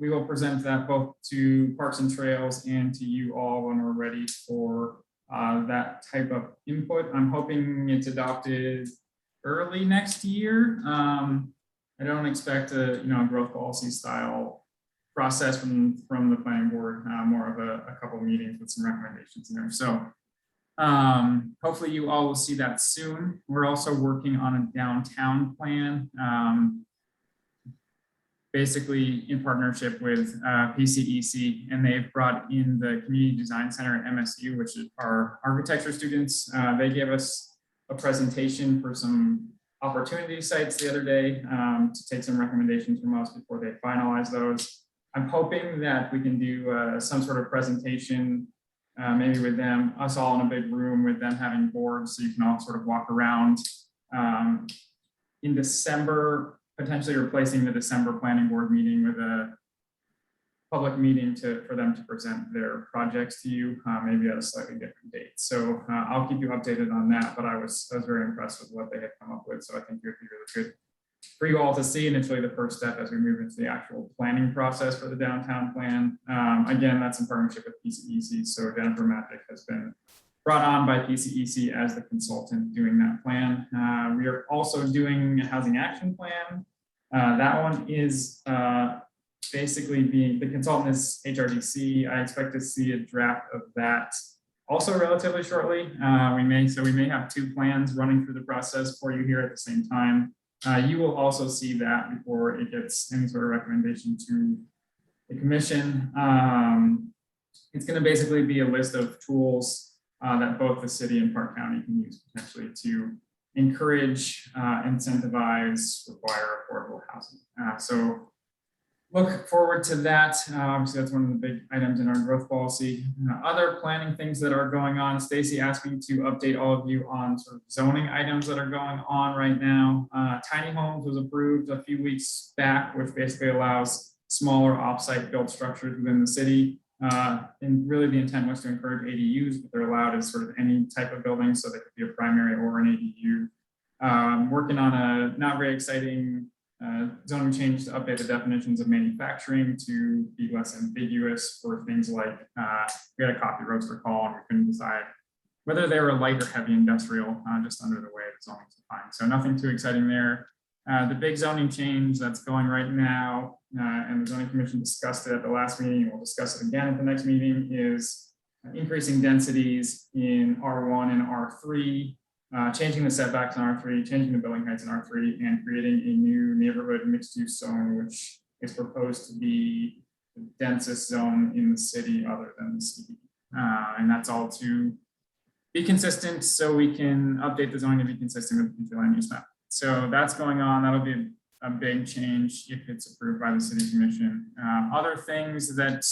will present that both to Parks and Trails and to you all when we're ready for that type of input. I'm hoping it's adopted early next year. I don't expect a growth policy style process from the planning board, more of a couple meetings with some recommendations in there. So hopefully you all will see that soon. We're also working on a downtown plan, basically in partnership with PCEC, and they've brought in the Community Design Center at MSU, which is our architecture students. They gave us a presentation for some opportunity sites the other day to take some recommendations from us before they finalize those. I'm hoping that we can do some sort of presentation, maybe with them, us all in a big room with them having boards so you can all sort of walk around in December, potentially replacing the December planning board meeting with public meeting for them to present their projects to you, maybe at a slightly different date. So I'll keep you updated on that, but I was very impressed with what they had come up with. So I think it would be really good for you all to see, and it's really the first step as we move into the actual planning process for the downtown plan. Again, that's in partnership with PCEC. So Jennifer Mathick has been brought on by PCEC as the consultant doing that plan. We are also doing a housing action plan. That one is basically the consultant is HRDC. I expect to see a draft of that also relatively shortly. We may have two plans running through the process for you here at the same time. You will also see that before it gets any sort of recommendation to the commission. It's going to basically be a list of tools that both the city and Park County can use potentially to encourage, incentivize, require affordable housing. So look forward to that. Obviously, that's one of the big items in our growth policy. Other planning things that are going on. Stacy asked me to update all of you on sort of zoning items that are going on right now. Tiny homes was approved a few weeks back, which basically allows smaller offsite built structures within the city. And really the intent was to encourage ADUs, but they're allowed as sort of any type of building. So they could be a primary or an ADU. Working on a not very exciting zoning change to update the definitions of manufacturing to be less ambiguous for things like, we had a coffee roaster call and we couldn't decide whether they were light or heavy industrial, just under the way the zoning is defined. So nothing too exciting there. The big zoning change that's going right now, and the zoning commission discussed it at the last meeting, and we'll discuss it again at the next meeting, is increasing densities in R1 and R3, changing the setbacks in R3, changing the building heights in R3, and creating a new neighborhood mixed-use zone, which is proposed to be the densest zone in the city other than the city. And that's all to be consistent, so we can update the zoning to be consistent with the future land use map. So that's going on. That'll be a big change if it's approved by the city commission. Other things that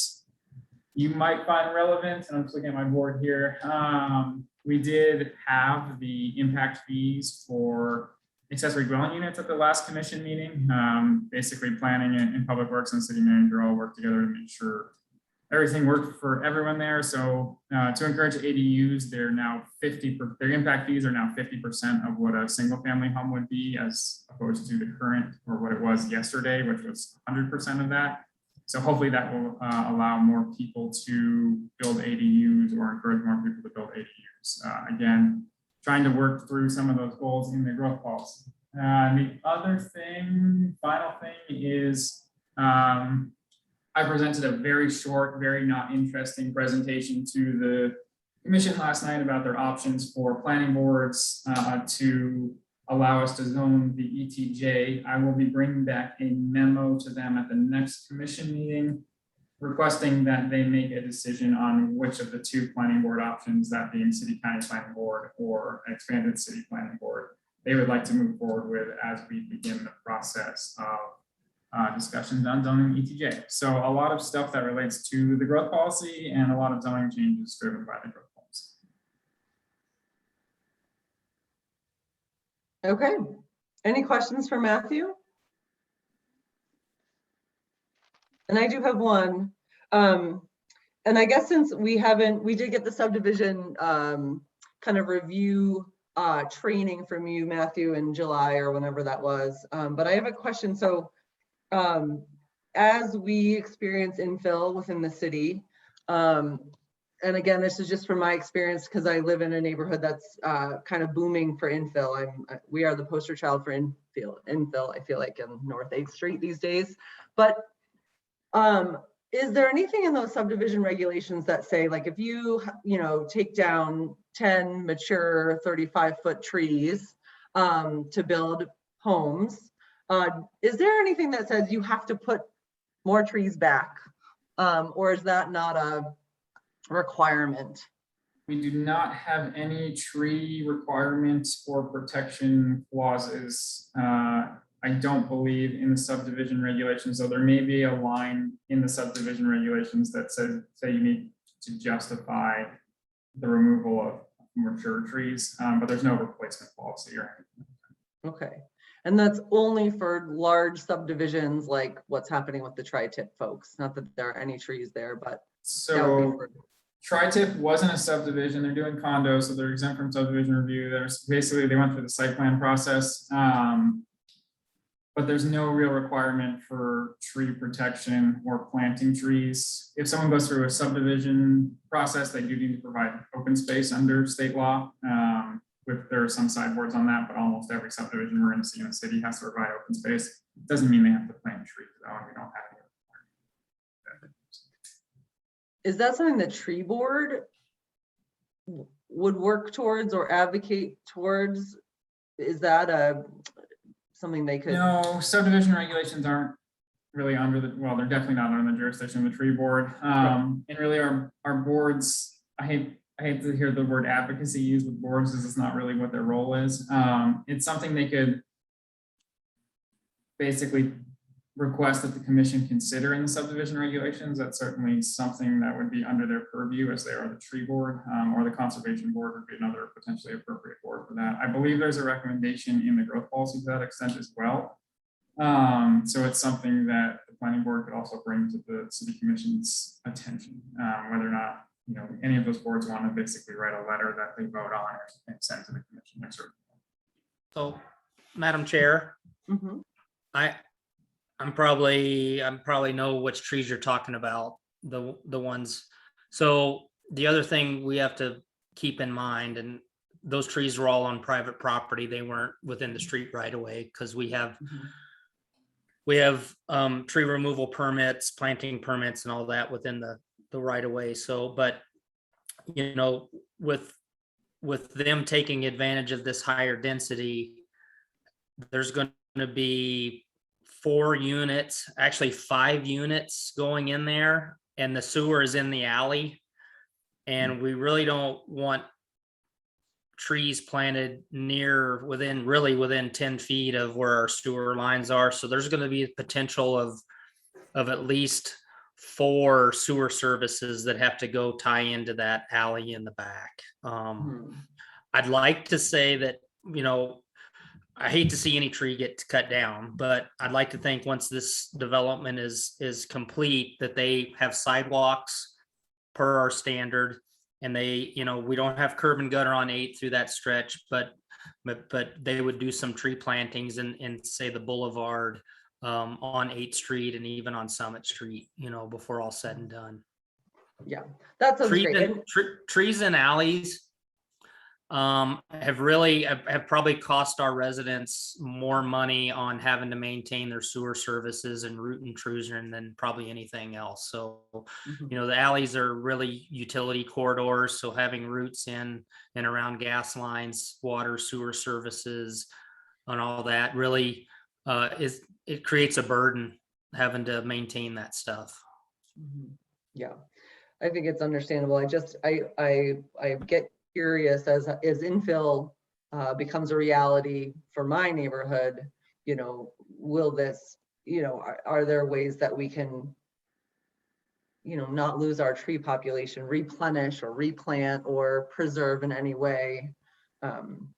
you might find relevant, and I'm just looking at my board here. We did have the impact fees for accessory dwelling units at the last commission meeting. Basically planning and public works and city manager all worked together to make sure everything worked for everyone there. So to encourage ADUs, they're now their impact fees are now 50% of what a single family home would be, as opposed to the current, or what it was yesterday, which was 100% of that. So hopefully that will allow more people to build ADUs or encourage more people to build ADUs. Again, trying to work through some of those goals in the growth policy. The other thing, final thing is, I presented a very short, very not interesting presentation to the commission last night about their options for planning boards to allow us to zone the ETJ. I will be bringing back a memo to them at the next commission meeting, requesting that they make a decision on which of the two planning board options, that being city county planning board or an expanded city planning board, they would like to move forward with as we begin the process of discussions on zoning ETJ. So a lot of stuff that relates to the growth policy and a lot of zoning changes driven by the growth policy. Okay, any questions for Matthew? And I do have one. And I guess since we did get the subdivision kind of review training from you, Matthew, in July or whenever that was. But I have a question. So as we experience infill within the city, and again, this is just from my experience because I live in a neighborhood that's kind of booming for infill. We are the poster child for infill, I feel like, in North 8th Street these days. But is there anything in those subdivision regulations that say, like, if you take down 10 mature 35-foot trees to build homes, is there anything that says you have to put more trees back, or is that not a requirement? We do not have any tree requirements or protection clauses. I don't believe in the subdivision regulations, so there may be a line in the subdivision regulations that say you need to justify the removal of mature trees, but there's no replacement policy or anything. Okay. And that's only for large subdivisions like what's happening with the tri-tip folks. Not that there are any trees there, but that would be So for- TriTip wasn't a subdivision. They're doing condos, so they're exempt from subdivision review. There's basically, they went through the site plan process. But there's no real requirement for tree protection or planting trees. If someone goes through a subdivision process, they do need to provide open space under state law. There are some sideboards on that, but almost every subdivision we're going to see in the city has to provide open space. Doesn't mean they have to plant trees, though, and we don't have any. Is that something the tree board would work towards or advocate towards? Is that something they could? No, subdivision regulations aren't really under the, well, they're definitely not under the jurisdiction of the tree board. And really our boards, I hate to hear the word advocacy used with boards, because it's not really what their role is. It's something they could basically request that the commission consider in the subdivision regulations. That's certainly something that would be under their purview, as they are the tree board, or the conservation board would be another potentially appropriate board for that. I believe there's a recommendation in the growth policy to that extent as well. So it's something that the planning board could also bring to the city commission's attention, whether or not, you know, any of those boards want to basically write a letter that they vote on and send to the commission. So, Madam Chair, Mhm. I'm probably know which trees you're talking about, the ones. So the other thing we have to keep in mind, and those trees were all on private property. They weren't within the street right away, because we have tree removal permits, planting permits, and all that within the right of way. So, but you know, with them taking advantage of this higher density, there's going to be 4 units, actually 5 units going in there, and the sewer is in the alley. And we really don't want trees planted within 10 feet of where our sewer lines are. So there's going to be a potential of at least 4 sewer services that have to go tie into that alley in the back. I'd like to say that, you know, I hate to see any tree get cut down, but I'd like to think once this development is complete, that they have sidewalks per our standard, and they, you know, we don't have curb and gutter on 8 through that stretch, but they would do some tree plantings in say the boulevard on 8th Street and even on Summit Street, you know, before all said and done. Yeah, that sounds great. Trees and alleys have probably cost our residents more money on having to maintain their sewer services and root intrusion than probably anything else. So, you know, the alleys are really utility corridors. So having roots in and around gas lines, water, sewer services, and all that really it creates a burden having to maintain that stuff. Yeah, I think it's understandable. I get curious as infill becomes a reality for my neighborhood, you know, will this, you know, are there ways that we can, you know, not lose our tree population, replenish or replant or preserve in any way?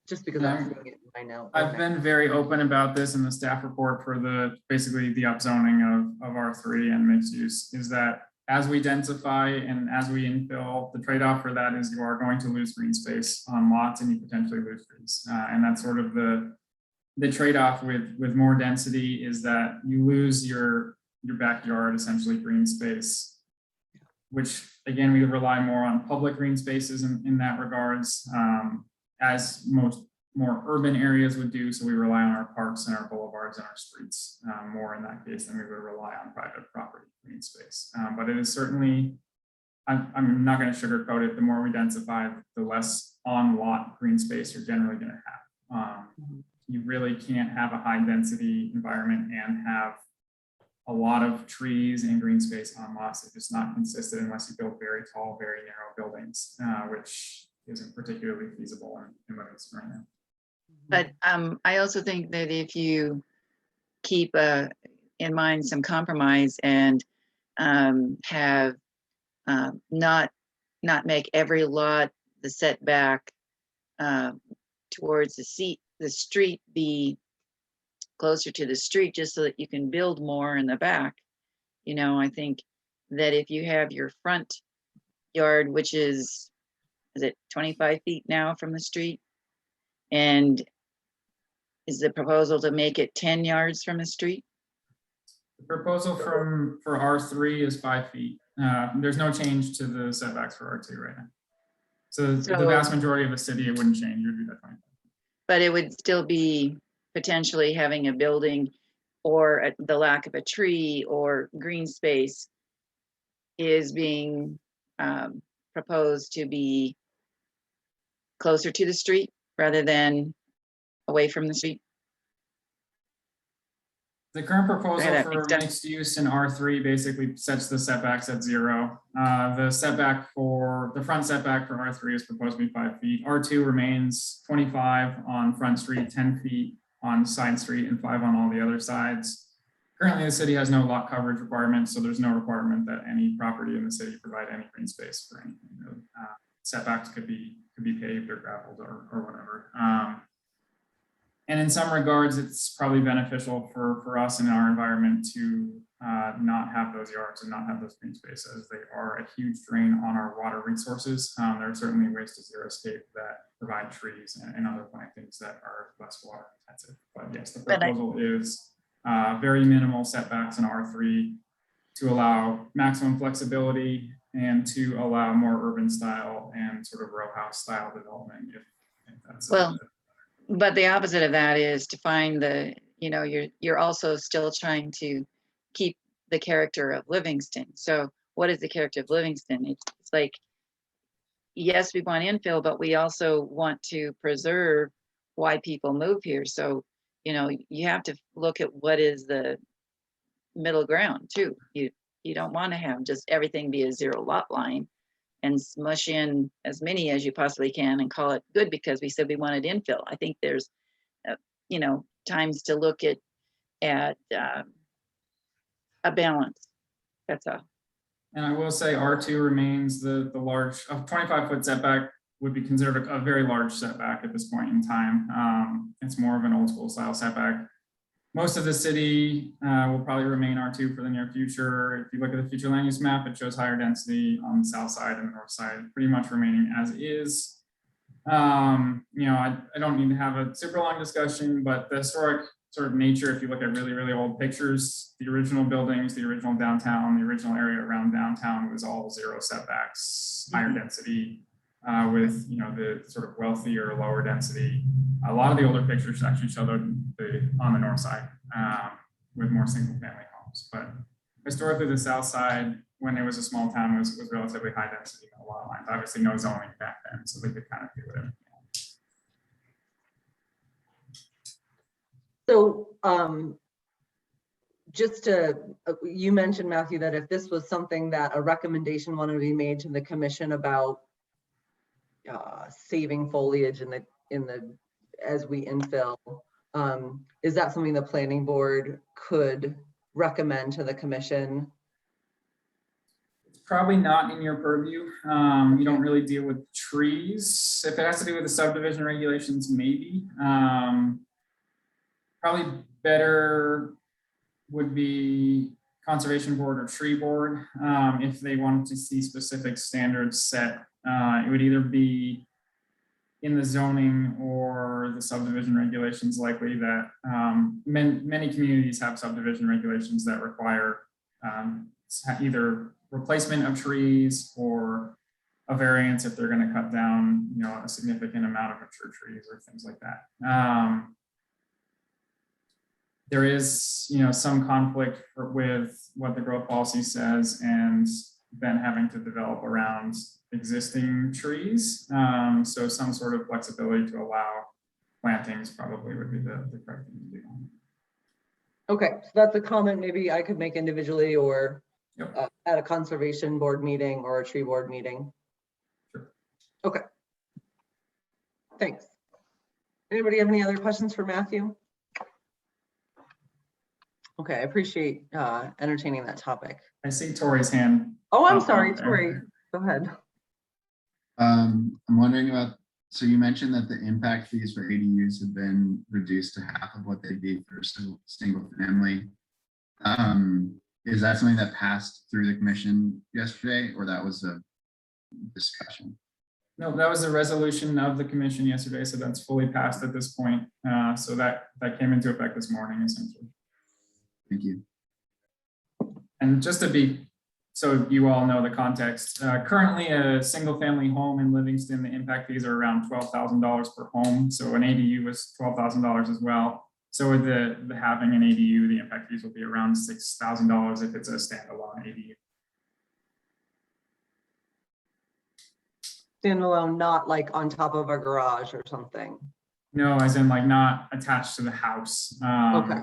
Just because I'm seeing it right now. I've been very open about this in the staff report for basically the upzoning of R3 and mixed use, is that as we densify and as we infill, the trade-off for that is you are going to lose green space on lots, and you potentially lose trees. And that's sort of the trade-off with more density, is that you lose your backyard, essentially green space, which again, we rely more on public green spaces in that regards, as most more urban areas would do. So we rely on our parks and our boulevards and our streets more in that case than we would rely on private property green space. But it is certainly, I'm not going to sugarcoat it. The more we densify, the less on-lot green space you're generally going to have. You really can't have a high density environment and have a lot of trees and green space on lots. It's just not consistent unless you build very tall, very narrow buildings, which isn't particularly feasible in Livingston right now. But I also think that if you keep in mind some compromise and have not make every lot the setback towards the street be closer to the street just so that you can build more in the back. You know, I think that if you have your front yard, which is it 25 feet now from the street? And is the proposal to make it 10 yards from the street? The proposal for R3 is 5 feet. There's no change to the setbacks for R2 right now. So the vast majority of the city, it wouldn't change. It would be that 25. But it would still be potentially having a building or the lack of a tree or green space is being proposed to be closer to the street rather than away from the street. The current proposal that for makes sense. mixed use in R3 basically sets the setbacks at 0. The front setback for R3 is proposed to be 5 feet. R2 remains 25 on Front Street, 10 feet on Side Street, and 5 on all the other sides. Currently, the city has no lot coverage requirements, so there's no requirement that any property in the city provide any green space for anything. Setbacks could be paved or gravelled or whatever. And in some regards, it's probably beneficial for us in our environment to not have those yards and not have those green spaces. They are a huge drain on our water resources. There are certainly ways to xeriscape that provide trees and other plantings that are less water intensive. But yes, the proposal is very minimal setbacks in R3 to allow maximum flexibility and to allow more urban style and sort of row house style development if that's but the opposite of that is to find you're also still trying to keep the character of Livingston. So what is the character of Livingston? It's like, yes, we want infill, but we also want to preserve why people move here. So, you have to look at what is the middle ground too. You don't want to have just everything be a 0 lot line and smush in as many as you possibly can and call it good because we said we wanted infill. I think there's, times to look at a balance. That's all. And I will say R2 remains the large, a 25-foot setback would be considered a very large setback at this point in time. It's more of an old school style setback. Most of the city will probably remain R2 for the near future. If you look at the future land use map, it shows higher density on the south side and the north side, pretty much remaining as is. I don't need to have a super long discussion, but the historic sort of nature, if you look at really, really old pictures, the original buildings, the original downtown, the original area around downtown was all 0 setbacks, higher density, with the sort of wealthier, lower density. A lot of the older pictures actually show on the north side with more single family homes. But historically, the south side, when it was a small town, was relatively high density, no lot lines. Obviously, no zoning back then, so they could kind of do whatever. So you mentioned, Matthew, that if this was something that a recommendation wanted to be made to the commission about saving foliage as we infill, is that something the planning board could recommend to the commission? It's probably not in your purview. You don't really deal with trees. If it has to do with the subdivision regulations, maybe. Probably better would be conservation board or tree board. If they wanted to see specific standards set, it would either be in the zoning or the subdivision regulations, likely that many communities have subdivision regulations that require either replacement of trees or a variance if they're going to cut down, a significant amount of mature trees or things like that. There is, some conflict with what the growth policy says and then having to develop around existing trees. So some sort of flexibility to allow plantings probably would be the correct thing to do. Okay, so that's a comment maybe I could make individually or Yep. at a conservation board meeting or a tree board meeting. Sure. Okay. Thanks. Anybody have any other questions for Matthew? Okay, I appreciate entertaining that topic. I see Tori's hand. Oh, I'm up sorry, there. Tori. Go ahead. I'm wondering about So you mentioned that the impact fees for ADUs have been reduced to half of what they'd be for single family. Is that something that passed through the commission yesterday, or that was a discussion? No, that was a resolution of the commission yesterday, so that's fully passed at this point. So that came into effect this morning, essentially. Thank you. And just to be, so you all know the context, currently a single family home in Livingston, the impact fees are around $12,000 per home. So an ADU was $12,000 as well. So with the having an ADU, the impact fees will be around $6,000 if it's a standalone ADU. Standalone, not like on top of a garage or something. No, as in like not attached to the house. Okay.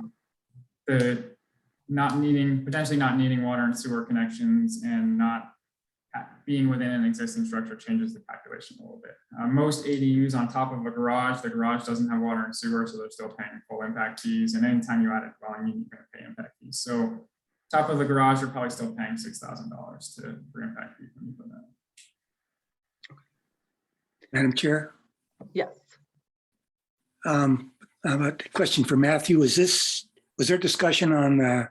The potentially not needing water and sewer connections and not being within an existing structure changes the calculation a little bit. Most ADUs on top of a garage, the garage doesn't have water and sewer, so they're still paying full impact fees. And anytime you add a dwelling, you're going to pay impact fees. So top of the garage, you're probably still paying $6,000 for impact fees when you put that. Madam Chair, Yes. a question for Matthew. Was there discussion on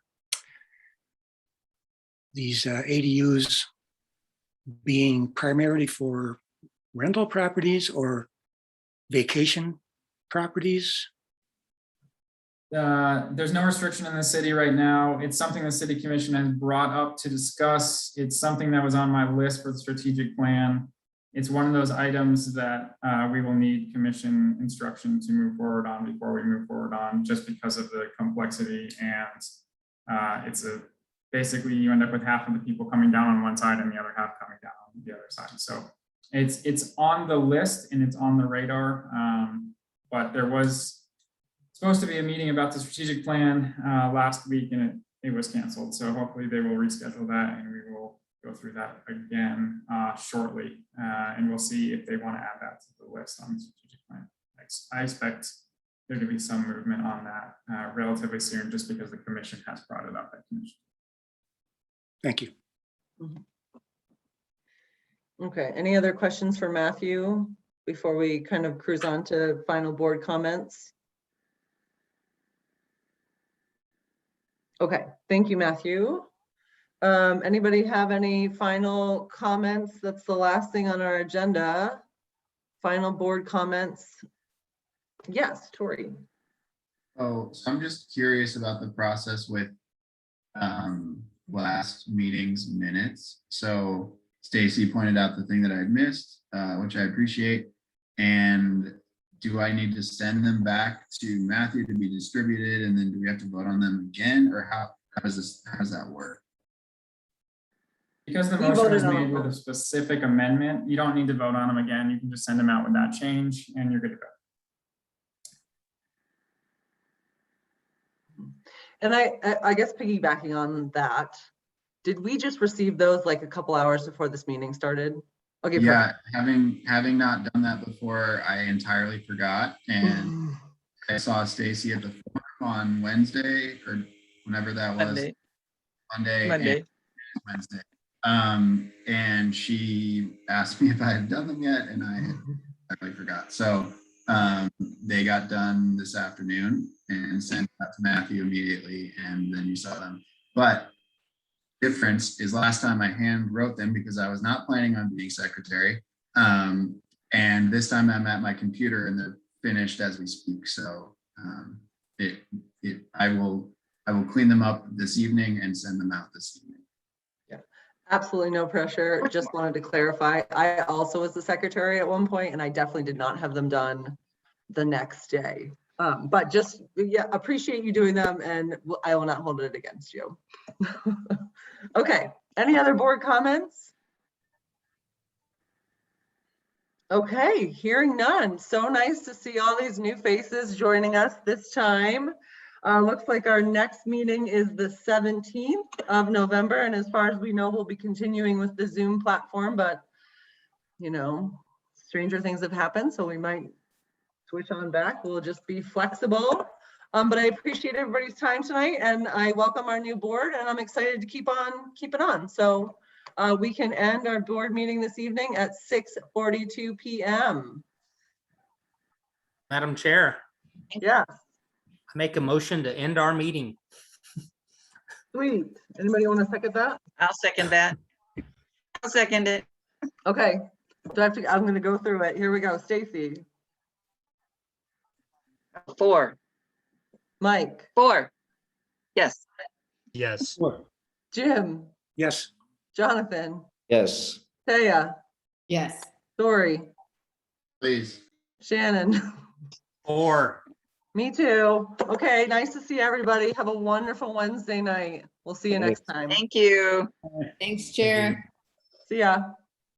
these ADUs being primarily for rental properties or vacation properties? There's no restriction in the city right now. It's something the city commission has brought up to discuss. It's something that was on my list for the strategic plan. It's one of those items that we will need commission instruction to move forward on before we move forward on, just because of the complexity. And basically you end up with half of the people coming down on one side and the other half coming down on the other side. So it's on the list and it's on the radar. But there was supposed to be a meeting about the strategic plan last week and it was canceled. So hopefully they will reschedule that and we will go through that again shortly. And we'll see if they want to add that to the list on the strategic plan. I expect there to be some movement on that relatively soon, just because the commission has brought it up at commission. Thank you. Okay, any other questions for Matthew before we kind of cruise on to final board comments? Okay, thank you, Matthew. Anybody have any final comments? That's the last thing on our agenda. Final board comments. Yes, Tori. Oh, so I'm just curious about the process with last meeting's minutes. So Stacy pointed out the thing that I had missed, which I appreciate. And do I need to send them back to Matthew to be distributed? And then do we have to vote on them again? Or how does that work? Because the motion was made with a specific amendment, you don't need to vote on them again. You can just send them out with that change and you're good to go. And I guess piggybacking on that, did we just receive those like a couple hours before this meeting started? Okay. Yeah, having not done that before, I entirely forgot. And I saw Stacy at the forum on Wednesday or whenever that was. Monday. Wednesday. And she asked me if I had done them yet, and I entirely forgot. So they got done this afternoon and sent that to Matthew immediately, and then you saw them. But difference is last time I hand wrote them because I was not planning on being secretary. And this time I'm at my computer and they're finished as we speak. So I will clean them up this evening and send them out this evening. Yeah, absolutely no pressure. Just wanted to clarify. I also was the secretary at one point and I definitely did not have them done the next day. But just, yeah, appreciate you doing them and I will not hold it against you. Okay, any other board comments? Okay, hearing none. So nice to see all these new faces joining us this time. Looks like our next meeting is the 17th of November. And as far as we know, we'll be continuing with the Zoom platform, but you know, stranger things have happened. So we might switch on back. We'll just be flexible. But I appreciate everybody's time tonight and I welcome our new board and I'm excited to keep it on. So we can end our board meeting this evening at 6:42 p.m. Madam Chair, Yeah, I make a motion to end our meeting. sweet. Anybody want to second that? I'll second that. I'll second it. Okay, do I have to, I'm gonna go through it. Here we go. Stacy, 4, Mike, 4. Yes. Yes. Jim, Yes. Jonathan, Yes. Taya, Yes. Dory, Please. Shannon. 4. Me too. Okay, nice to see everybody. Have a wonderful Wednesday night. We'll see you next time. Thank you. Thanks, Chair. See ya.